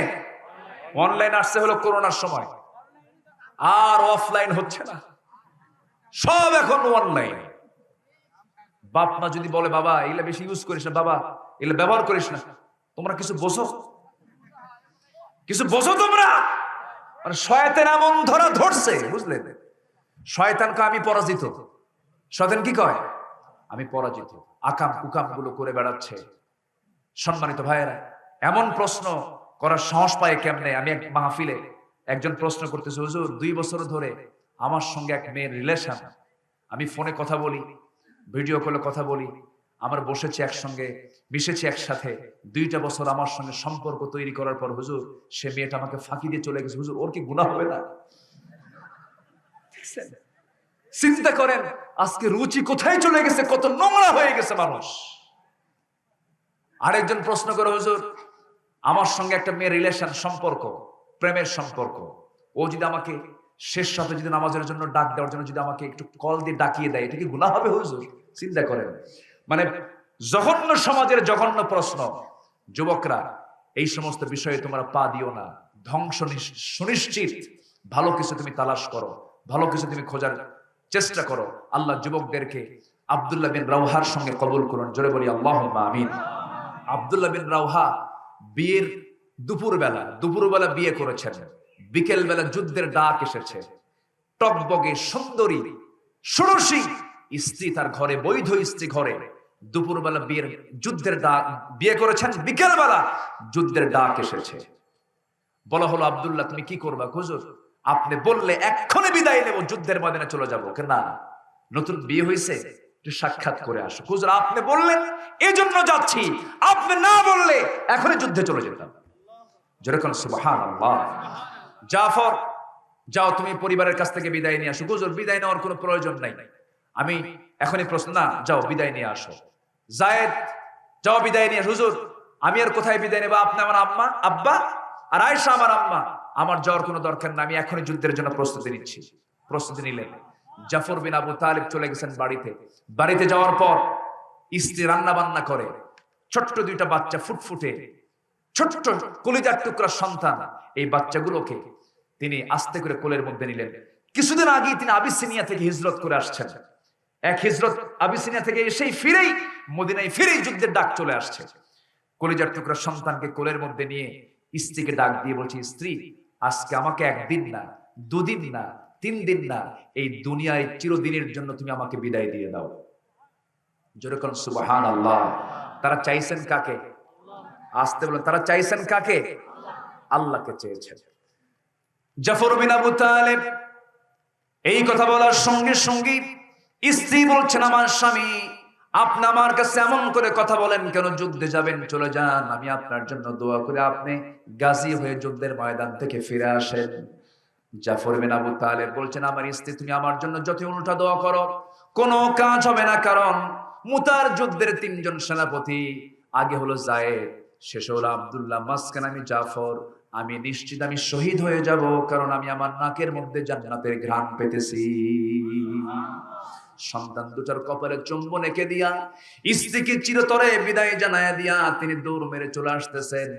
অনলাইন আসছে হলো করোনার সময়, আর অফলাইন হচ্ছে না, সব এখন অনলাইন। বাপ মা যদি বলে বাবা এগুলা বেশি ইউজ করিস না, বাবা এগুলা ব্যবহার করিস না, তোমরা কিছু বোঝো? কিছু বোঝো তোমরা? মানে শয়তান এমন ধরা ধরছে, বুঝলেন? শয়তানকে আমি পরাজিত। শয়তান কি কয়? আমি পরাজিত। আকাম কুকাম গুলো করে বেড়াচ্ছে। সম্মানিত ভাইয়েরা, এমন প্রশ্ন করার সাহস পায় কেমনে? আমি এক মাহফিলে একজন প্রশ্ন করতেছে, হুজুর 2 বছর ধরে আমার সঙ্গে এক মেয়ের রিলেশন, আমি ফোনে কথা বলি, ভিডিও কলে কথা বলি, আমরা বসেছি একসঙ্গে, মিশেছি একসাথে, 2টা বছর আমার সঙ্গে সম্পর্ক তৈরি করার পর হুজুর সে মেয়েটা আমাকে ফাঁকি দিয়ে চলে গেছে। হুজুর ওর কি গুনাহ হবে না? চিন্তা করেন আজকে রুচি কোথায় চলে গেছে, কত নোংরা হয়ে গেছে মানুষ। আরেকজন প্রশ্ন করে, হুজুর আমার সঙ্গে একটা মেয়ের রিলেশন, সম্পর্ক, প্রেমের সম্পর্ক, ও যদি আমাকে শেষ সাথে যদি নামাজের জন্য ডাক দেওয়ার জন্য যদি আমাকে একটু কল দিয়ে ডাকিয়ে দেয়, এটা কি গুনাহ হবে হুজুর? চিন্তা করেন, মানে জঘন্য সমাজের জঘন্য প্রশ্ন। যুবকরা, এই সমস্ত বিষয়ে তোমরা পা দিও না। ধ্বংস সুনিশ্চিত। ভালো কিছু তুমি তালাশ করো, ভালো কিছু তুমি খোঁজার চেষ্টা করো। আল্লাহ যুবকদেরকে আব্দুল্লাহ বিন রাওহার সঙ্গে কবুল করুন। জোরে বলি আল্লাহুম্মা আমিন। আব্দুল্লাহ বিন রাওহা বিয়ের দুপুরবেলা বিয়ে করেছেন। বিকেল বেলা যুদ্ধের ডাক এসেছে। টকবগে সুন্দরী ষোড়শী স্ত্রী তার ঘরে, বৈধ স্ত্রী ঘরে, দুপুরবেলা যুদ্ধের ডাক, বিয়ে করেছেন, বিকেল বেলা যুদ্ধের ডাক এসেছে। বলা হলো আব্দুল্লাহ তুমি কি করবা? হুজুর আপনি বললে এক্ষুনি বিদায় নেব, যুদ্ধের ময়দানে চলে যাবো। না, নতুন বিয়ে হয়েছে, একটু সাক্ষাৎ করে আসো। হুজুর আপনি বললেন এজন্য যাচ্ছি, আপনি না বললে এখনই যুদ্ধে চলে যেতাম। যেরকম সুবহানাল্লাহ। জাফর যাও তুমি পরিবারের কাছ থেকে বিদায় নিয়ে আসো। হুজুর বিদায় নেওয়ার কোনো প্রয়োজন নাই, আমি এখনই প্রশ্ন না, যাও বিদায় নিয়ে আসো। জায়েদ যাও বিদায় নিয়ে আসো। হুজুর আমি আর কোথায় বিদায় নেব? আপনি আমার আব্বা, আর আয়েশা আমার আম্মা, আমার যাওয়ার কোনো দরকার না, আমি এখনই যুদ্ধের জন্য প্রস্তুতি নিচ্ছি। প্রস্তুতি নিলেন। জাফর বিন আবু তালিব চলে গেছেন বাড়িতে। বাড়িতে যাওয়ার পর স্ত্রী রান্না বান্না করে, ছোট্ট 2টা বাচ্চা, ফুটফুটে ছোট্ট কলিজার টুকরা সন্তান, এই বাচ্চাগুলোকে তিনি আস্তে করে কোলের মধ্যে নিলেন। কিছুদিন আগে তিনি আবিসিনিয়া থেকে হিজরত করে আসছেন। এক হিজরত আবিসিনিয়া থেকে এসেই ফিরেই মদিনায় ফিরেই যুদ্ধের ডাক চলে আসছে। কলিজার টুকরা সন্তানকে কোলের মধ্যে নিয়ে স্ত্রীকে ডাক দিয়ে বলছি, স্ত্রী আজকে আমাকে 1 দিন না, 2 দিন না, 3 দিন না, এই দুনিয়ায় চিরদিনের জন্য তুমি আমাকে বিদায় দিয়ে দাও। যেরকম সুবহানাল্লাহ। তারা চাইছেন কাকে? আসতে বলেন, তারা চাইছেন কাকে? আল্লাহকে চেয়েছেন। জাফর বিন আবু তালিব এই কথা বলার সঙ্গে সঙ্গে স্ত্রী বলছেন, আমার স্বামী আপনি আমার কাছে এমন করে কথা বলেন কেন? যুদ্ধে যাবেন, চলে যান, আমি আপনার জন্য দোয়া করে আপনি গাজী হয়ে যুদ্ধের ময়দান থেকে ফিরে আসেন। জাফর বিন আবু তালিব বলছেন, আমার স্ত্রী তুমি আমার জন্য যত উল্টা দোয়া করো কোনো কাজ হবে না, কারণ মুতার যুদ্ধের 3 জন সেনাপতি, আগে হলো জায়েদ, শেষে হলো আব্দুল্লাহ, মাঝখানে আমি জাফর, আমি নিশ্চিত আমি শহীদ হয়ে যাব, কারণ আমি আমার নাকের মধ্যে জান্নাতের ঘ্রাণ পেতেছি। সন্তান দুটার কপালে চুম্বন এঁকে দিয়া স্ত্রীকে চিরতরে বিদায় জানায়া দিয়া তিনি দৌড় মেরে চলে আসতেছেন।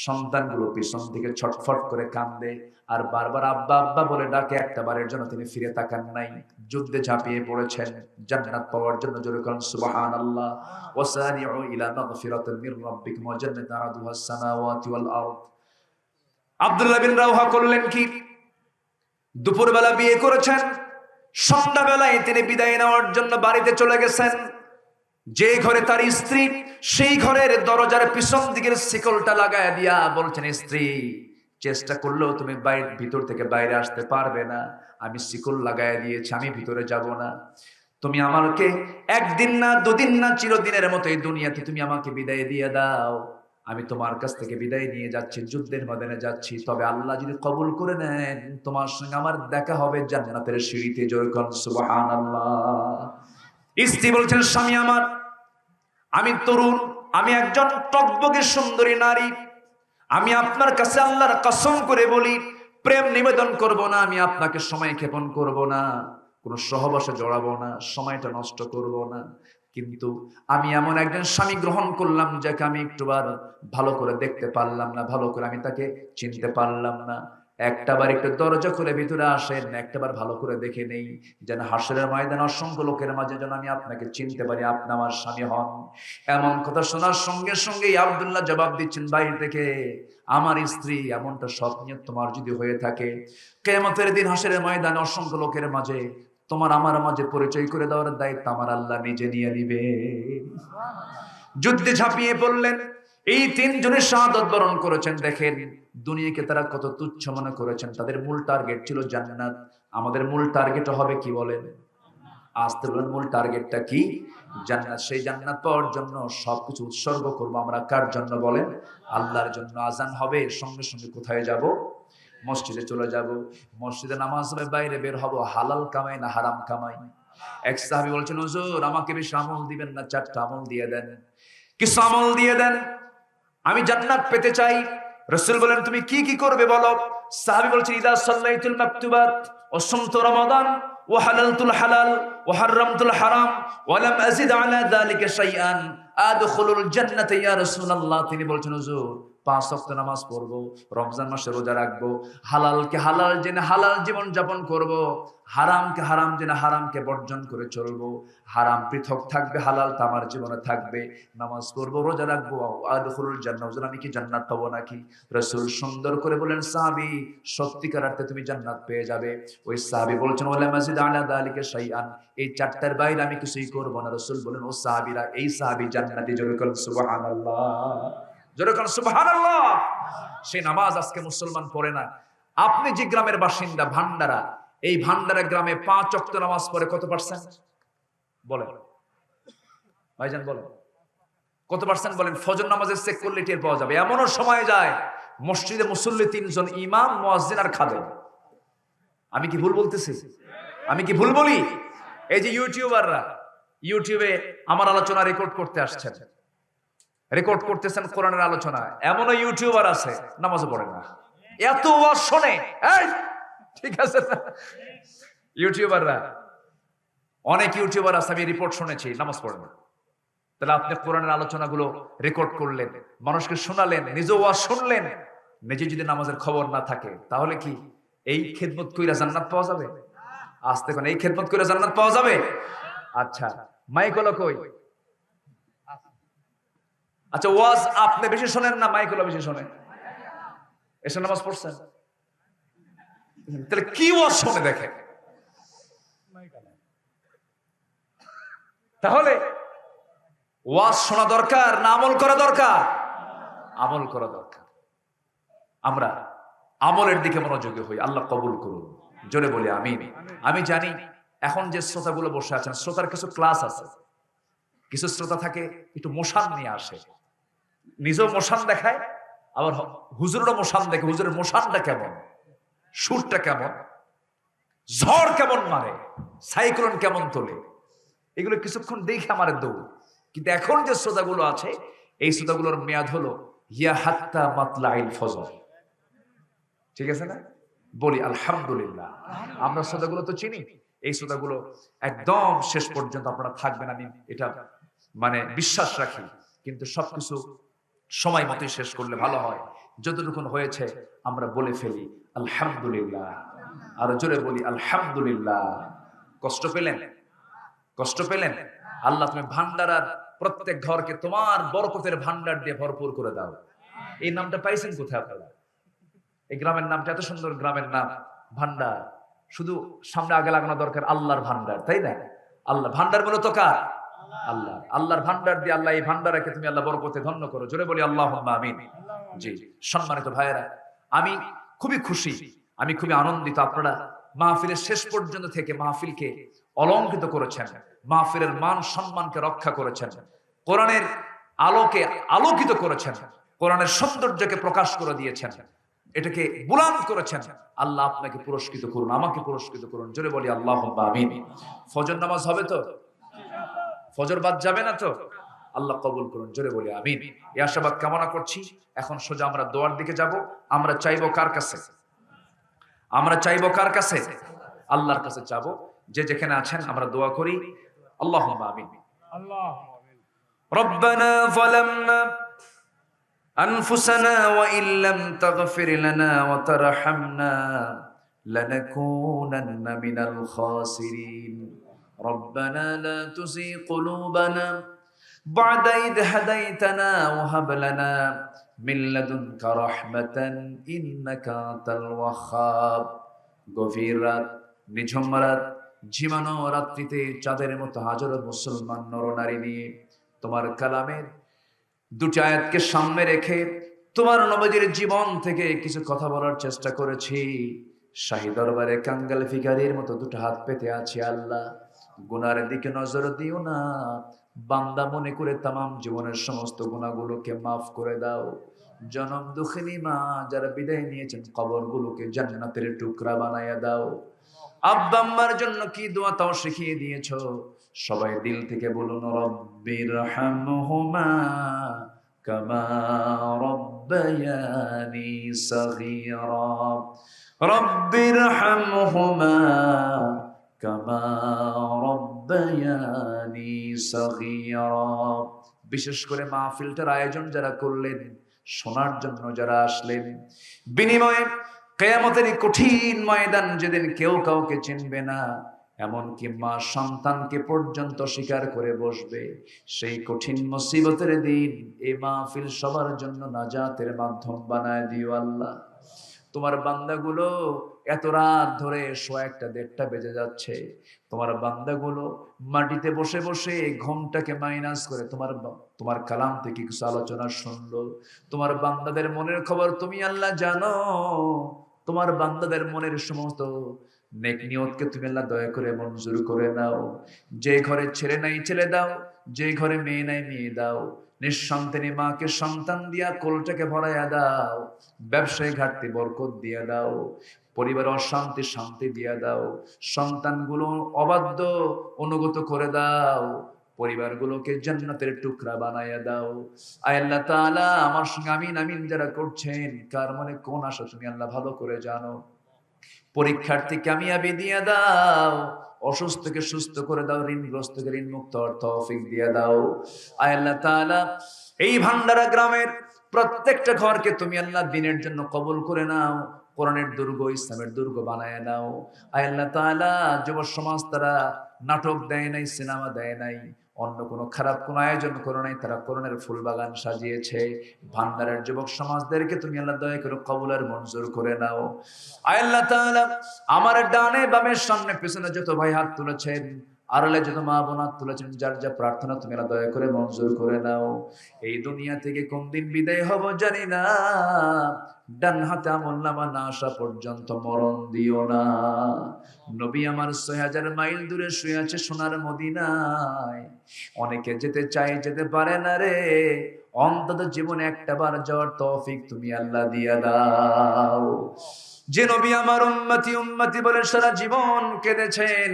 সন্তানগুলো পিছন দিকে ছটফট করে কান্দে আর বারবার আব্বা আব্বা বলে ডাকে, একটা বারের জন্য তিনি ফিরে তাকান নাই। যুদ্ধে ঝাঁপিয়ে পড়েছেন জান্নাত পাওয়ার জন্য। জোরে বলেন সুবহানাল্লাহ। ওয়াসারিউ ইলা মাগফিরাতিন মির রাব্বিকুম ওয়া জান্নাতিন আরদুহাস সামাওয়াতি ওয়াল আরদ। আব্দুল্লাহ বিন রাওহা করলেন কি? দুপুরবেলা বিয়ে করেছেন, সন্ধ্যাবেলায় তিনি বিদায় নেওয়ার জন্য বাড়িতে চলে গেছেন। যে ঘরে তার স্ত্রী, সেই ঘরের দরজার পিছন দিকের শিকলটা লাগায় দিয়া বলছেন, স্ত্রী চেষ্টা করলেও তুমি ভিতর থেকে বাইরে আসতে পারবে না, আমি শিকল লাগায় দিয়েছি, আমি ভিতরে যাব না। তুমি আমাকে একদিন না দুদিন না চিরদিনের মতো এই দুনিয়াতে তুমি আমাকে বিদায় দিয়ে দাও। আমি তোমার কাছ থেকে বিদায় নিয়ে যাচ্ছি, যুদ্ধের ময়দানে যাচ্ছি। তবে আল্লাহ যদি কবুল করে নেন, তোমার সঙ্গে আমার দেখা হবে জান্নাতের সিঁড়িতে। জোরে বলেন সুবহানাল্লাহ। স্ত্রী বলছেন, স্বামী আমার, আমি তরুণ, আমি একজন টকবকে সুন্দরী নারী, আমি আপনার কাছে আল্লাহর কসম করে বলি, প্রেম নিবেদন করব না, আমি আপনাকে সময় ক্ষেপণ করব না, কোনো সহবাসে জড়াবো না, সময়টা নষ্ট করব না। কিন্তু আমি এমন একজন স্বামী গ্রহণ করলাম যাকে আমি একটুবার ভালো করে দেখতে পারলাম না, ভালো করে আমি তাকে চিনতে পারলাম না। একটাবার একটু দরজা খুলে ভিতরে আসেন, একটাবার ভালো করে দেখে নেই, যেন হাসরের ময়দানে অসংখ্য লোকের মাঝে যেন আমি আপনাকে চিনতে পারি, আপনি আমার স্বামী হন। এমন কথা শোনার সঙ্গে সঙ্গেই আব্দুল্লাহ জবাব দিচ্ছেন বাইরে থেকে, আমার স্ত্রী এমনটা স্বপ্ন তোমার যদি হয়ে থাকে, কিয়ামতের দিন হাসরের ময়দানে অসংখ্য লোকের মাঝে তোমার আমার মাঝে পরিচয় করে দেওয়ার দায়িত্ব আমার আল্লাহ নিজে নিয়ে নিবে। যুদ্ধে ঝাঁপিয়ে পড়লেন। এই তিনজনের শাহাদাত বরণ করেছেন। দেখেন দুনিয়াকে তারা কত তুচ্ছ মনে করেছেন, তাদের মূল টার্গেট ছিল জান্নাত। আমাদের মূল টার্গেট হবে কি বলেন? আসতে বলেন, মূল টার্গেটটা কি? জান্নাত। সেই জান্নাত পাওয়ার জন্য সবকিছু উৎসর্গ করবো আমরা। কার জন্য বলেন? আল্লাহর জন্য। আজান হবে, সঙ্গে সঙ্গে কোথায় যাব? মসজিদে চলে যাব। মসজিদে নামাজ হবে, বাইরে বের হব, হালাল কামাই না হারাম কামাই? এক সাহাবী বলছেন, হুজুর আমাকে বেশি আমল দিবেন না, 4টা আমল দিয়ে দেন। কিছু আমল দিয়ে দেন, আমি জান্নাত পেতে চাই। রাসূল বলেন, তুমি কি কি করবে বলো? সাহাবী বলছেন, ইদা সাল্লাইতুল মাকতুবাত ওয়া সুমতু রমাদান ওয়া হালালতুল হালাল ওয়া হারামতুল হারাম ওয়া লাম আযিদ আলা যালিকা শাইআন আদখুলুল জান্নাতা ইয়া রাসূলুল্লাহ। তিনি বলছেন, হুজুর 5 ওয়াক্ত নামাজ পড়বো, রমজান মাসে রোজা রাখবো, হালালকে হালাল জেনে হালাল জীবন যাপন করব, হারামকে হারাম জেনে হারামকে বর্জন করে চলবো। হারাম পৃথক থাকবে, হালাল তো আমার জীবনে থাকবে। নামাজ পড়বো, রোজা রাখবো, আদখুলুল জান্নাহ। হুজুর আমি কি জান্নাত পাবো নাকি? রাসূল সুন্দর করে বলেন, সাহাবী সত্যিকার অর্থে তুমি জান্নাত পেয়ে যাবে। ওই সাহাবী বলছেন, ওয়ালা মাজিদ আলা যালিকা শাইআন, এই 4টার বাইরে আমি কিছুই করব না। রাসূল বলেন, ও সাহাবীরা, এই সাহাবী জান্নাতি। জোরে বলেন সুবহানাল্লাহ। জোরে বলেন সুবহানাল্লাহ। সেই নামাজ আজকে মুসলমান পড়ে না। আপনি যে গ্রামের বাসিন্দা ভান্ডারা, এই ভান্ডারা গ্রামে 5 ওয়াক্ত নামাজ পড়ে কত পার্সেন্ট বলেন? ভাইজান বলেন কত পার্সেন্ট বলেন? ফজর নামাজের চেক করলে টের পাওয়া যাবে। এমনও সময় যায় মসজিদে মুসল্লি 3 জন, ইমাম, মুয়াজ্জিন আর খাদেম। আমি কি ভুল বলতেছি? আমি কি ভুল বলি? এই যে ইউটিউবাররা ইউটিউবে আমার আলোচনা রেকর্ড করতে আসছেন, রেকর্ড করতেছেন কোরআনের আলোচনা। এমনও ইউটিউবার আছে নামাজও পড়ে না, এত ওয়াজ শোনে। এই ঠিক আছে না? ইউটিউবাররা, অনেক ইউটিউবার আছে, আমি রিপোর্ট শুনেছি, নামাজ পড়ে না। তাহলে আপনি কোরআনের আলোচনাগুলো রেকর্ড করলেন, মানুষকে শোনালেন, নিজে ওয়াজ শুনলেন, নিজে যদি নামাজের খবর না থাকে, তাহলে কি এই খেদমত কইরা জান্নাত পাওয়া যাবে? আসতে কোন এই খেদমত কইরা জান্নাত পাওয়া যাবে? আচ্ছা মাইক হলো কই? আচ্ছা ওয়াজ আপনি বেশি শোনেন না মাইক হলো বেশি শোনেন? এসে নামাজ পড়ছেন, তাহলে কি ওয়াজ শুনে দেখেন। তাহলে ওয়াজ শোনা দরকার না আমল করা দরকার? আমল করা দরকার। আমরা আমলের দিকে মনোযোগী হই, আল্লাহ কবুল করুন। জোরে বলি আমিন। আমি জানি এখন যে শ্রোতাগুলো বসে আছেন, শ্রোতার কিছু ক্লাস আছে, কিছু শ্রোতা থাকে একটু মোশান নিয়ে আসে, নিজেও মোশান দেখায়, আবার হুজুরেরও মোশান দেখে, হুজুরের মোশানটা কেমন, সুরটা কেমন, ঝড় কেমন মারে, সাইক্লোন কেমন তোলে, এগুলো কিছুক্ষণ দেখে আমার দৌড়। কিন্তু এখন যে শ্রোতাগুলো আছে, এই শ্রোতাগুলোর মেয়াদ হলো ইয়া হাত্তা মাতলাইল ফজর। ঠিক আছে না? বলি আলহামদুলিল্লাহ। আমরা শ্রোতাগুলো তো চিনি, এই শ্রোতাগুলো একদম শেষ পর্যন্ত আপনারা থাকবেন, আমি এটা মানে বিশ্বাস রাখি। কিন্তু সবকিছু সময় মতোই শেষ করলে ভালো হয়। যতটুকু হয়েছে আমরা বলে ফেলি আলহামদুলিল্লাহ, আরো জোরে বলি আলহামদুলিল্লাহ। কষ্ট পেলেন? কষ্ট পেলেন? আল্লাহ তুমি ভান্ডারার প্রত্যেক ঘরকে তোমার বরকতের ভান্ডার দিয়ে ভরপুর করে দাও। এই নামটা পাইছেন কোথায় আপনারা? এই গ্রামের নামটা এত সুন্দর, গ্রামের নাম ভান্ডার। শুধু সামনে আগে লাগানো দরকার আল্লাহর ভান্ডার, তাই না? আল্লাহ ভান্ডার মূলত কার? আল্লাহ। আল্লাহর ভান্ডার দিয়ে আল্লাহ এই ভান্ডারকে তুমি আল্লাহ বরকতে ধন্য করো। জোরে বলি আল্লাহুম্মা আমিন। জি সম্মানিত ভাইয়েরা, আমি খুবই খুশি, আমি খুবই আনন্দিত। আপনারা মাহফিলের শেষ পর্যন্ত থেকে মাহফিলকে অলংকৃত করেছেন, মাহফিলের মান সম্মানকে রক্ষা করেছেন, কোরআনের আলোকে আলোকিত করেছেন, কোরআনের সৌন্দর্যকে প্রকাশ করে দিয়েছেন, এটাকে বুলান্দ করেছেন। আল্লাহ আপনাকে পুরস্কৃত করুন, আমাকে পুরস্কৃত করুন। জোরে বলি আল্লাহুম্মা আমিন। ফজর নামাজ হবে তো? ফজর বাদ যাবে না তো? আল্লাহ কবুল করুন। জোরে বলি আমিন। এই আশাবাদ কামনা করছি। এখন সোজা আমরা দোয়ার দিকে যাব। আমরা চাইবো কার কাছে? আমরা চাইবো কার কাছে? আল্লাহর কাছে চাবো। যে যেখানে আছেন আমরা দোয়া করি। আল্লাহুম্মা আমিন। রব্বানা যালামনা আনফুসানা ওয়া ইল্লাম তাগফির লানা ওয়া তারহামনা লানাকুনান্না মিনাল খাসিরিন। ربنا لا تزغ قلوبنا بعد إذ هديتنا وهب لنا من لدنك رحمة إنك أنت الوهاب। গভীর রাত, নিঝুম রাত, ঝিমানো রাত্রিতে চাঁদের মতো হাজারো মুসলমান নরনারী নিয়ে তোমার কালামের দুটি আয়াতকে সামনে রেখে তোমার নবীর জীবন থেকে কিছু কথা বলার চেষ্টা করেছি। শাহী দরবারে কাঙ্গাল ভিখারীর মতো দুটো হাত পেতে আছি। আল্লাহ গুনার দিকে নজর দিও না, বান্দা মনে করে তামাম জীবনের সমস্ত গুনাহগুলোকে মাফ করে দাও। জনম দুঃখিনী মা যারা বিদায় নিয়েছেন কবরগুলোকে জান্নাতের টুকরা বানায়া দাও। আব্বা আম্মার জন্য কি দোয়া তাও শিখিয়ে দিয়েছো। সবাই দিল থেকে বলুন রব্বির হামহুমা কামা রব্বায়ানি সগীরা। রব্বির হামহুমা কামা রব্বায়ানি সগীরা। বিশেষ করে মাহফিলটার আয়োজন যারা করলেন, শোনার জন্য যারা আসলেন, বিনিময়ে কিয়ামতের কঠিন ময়দান যেদিন কেউ কাউকে চিনবে না, এমনকি মা সন্তানকে পর্যন্ত স্বীকার করে বসবে, সেই কঠিন মুসিবতের দিন এই মাহফিল সবার জন্য নাজাতের মাধ্যম বানায় দিও আল্লাহ। তোমার বান্দাগুলো এত রাত ধরে 1:30 বেজে যাচ্ছে, তোমার বান্দাগুলো মাটিতে বসে বসে ঘুমটাকে মাইনাস করে তোমার কালাম থেকে কিছু আলোচনা শুনলো। তোমার বান্দাদের মনের খবর তুমি আল্লাহ জানো। তোমার বান্দাদের মনের সমস্ত নেক নিয়তকে তুমি আল্লাহ দয়া করে মঞ্জুর করে নাও। যে ঘরে ছেলে নাই ছেলে দাও, যে ঘরে মেয়ে নাই মেয়ে দাও। নিঃসন্তানী মাকে সন্তান দিয়া কোলটাকে ভরাইয়া দাও। ব্যবসায় ঘাটতি বরকত দিয়া দাও। পরিবার অশান্তি শান্তি দিয়া দাও। সন্তানগুলো অবাধ্য অনুগত করে দাও। পরিবারগুলোকে জান্নাতের টুকরা বানাইয়া দাও। আয় আল্লাহ তাআলা আমার সঙ্গে আমিন আমিন যারা করছেন, কার মনে কোন আশা তুমি আল্লাহ ভালো করে জানো। পরীক্ষার্থী কামিয়াবি দিয়ে দাও, অসুস্থকে সুস্থ করে দাও, ঋণগ্রস্তকে ঋণ মুক্ত হওয়ার তৌফিক দিয়ে দাও। আয় আল্লাহ তাআলা এই ভান্ডারা গ্রামের প্রত্যেকটা ঘরকে তুমি আল্লাহ দিনের জন্য কবুল করে নাও। কোরআনের দুর্গ, ইসলামের দুর্গ বানায় নাও। আয় আল্লাহ তাআলা যুব সমাজ তারা নাটক দেয় নাই, সিনেমা দেয় নাই, অন্য কোনো খারাপ কোনো আয়োজন করো নাই, তারা কোরআনের ফুল বাগান সাজিয়েছে। ভান্ডারের যুবক সমাজদেরকে তুমি আল্লাহ দয়া করে কবুল আর মঞ্জুর করে নাও। আয় আল্লাহ তাআলা আমার ডানে বামে সামনে পিছনে যত ভাই হাত তুলেছেন, আড়ালে যত মা বোন হাত তুলেছেন, যার যা প্রার্থনা তুমি আল্লাহ দয়া করে মঞ্জুর করে নাও। এই দুনিয়া থেকে কোন দিন বিদায় হব জানি না, ডান হাতে আমলনামা না আসা পর্যন্ত মরণ দিও না। নবী আমার ৬০০০ মাইল দূরে শুয়ে আছে সোনার মদিনায়। অনেকে যেতে চায় যেতে পারে না রে, অন্তত জীবনে একটা বার যাওয়ার তৌফিক তুমি আল্লাহ দিয়া দাও। যে নবী আমার উম্মতি উম্মতি বলে সারা জীবন কেঁদেছেন,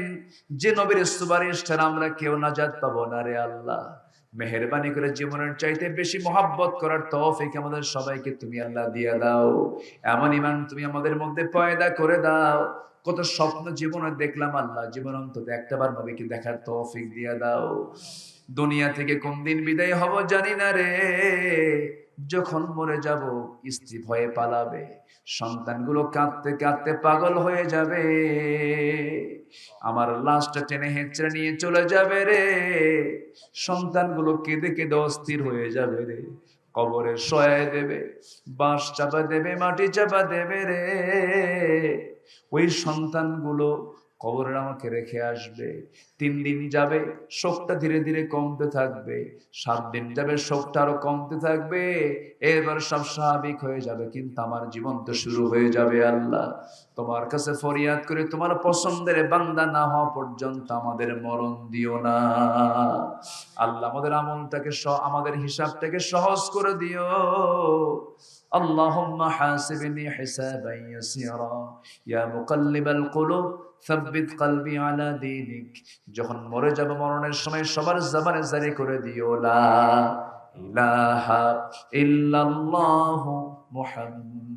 যে নবীর সুপারিশ ছাড়া আমরা কেউ নাজাত পাবো না রে আল্লাহ, মেহেরবানি করে জীবনের চাইতে বেশি মহাব্বত করার তৌফিক আমাদের সবাইকে তুমি আল্লাহ দিয়া দাও। এমন ঈমান তুমি আমাদের মধ্যে পয়দা করে দাও কত স্বপ্ন জীবনে দেখলাম, আল্লাহ জীবন অন্তত একটাবার নবীকে দেখার তৌফিক দিয়ে দাও। দুনিয়া থেকে কোন দিন বিদায় হব জানি না রে, যখন মরে যাব স্ত্রী ভয়ে পালাবে, সন্তানগুলো কাঁদতে কাঁদতে পাগল হয়ে যাবে, আমার লাশটা টেনে হেঁচড়ে নিয়ে চলে যাবে রে, সন্তানগুলো কেঁদে কেঁদে অস্থির হয়ে যাবে রে, কবরে শোয়ায় দেবে, বাঁশ চাপা দেবে, মাটি চাপা দেবে রে, ওই সন্তানগুলো কবরে আমাকে রেখে আসবে। 3 দিন যাবে, শোকটা ধীরে ধীরে কমতে থাকবে, 7 দিন যাবে, শোকটা আরো কমতে থাকবে, এবার সব স্বাভাবিক হয়ে যাবে, কিন্তু আমার জীবন তো শুরু হয়ে যাবে। আল্লাহ তোমার কাছে ফরিয়াদ করে, তোমার পছন্দের বান্দা না হওয়া পর্যন্ত আমাদের মরণ দিও না। আল্লাহ আমাদের আমলটাকে আমাদের হিসাবটাকে সহজ করে দিও। اللهم حاسبني حسابا يسيرا يا مقلب القلوب ثبت قلبي على دينك। যখন মরে যাব, মরণের সময় সবার জবানে জারি করে দিও লা ইলাহা ইল্লাল্লাহু মুহাম্মাদ।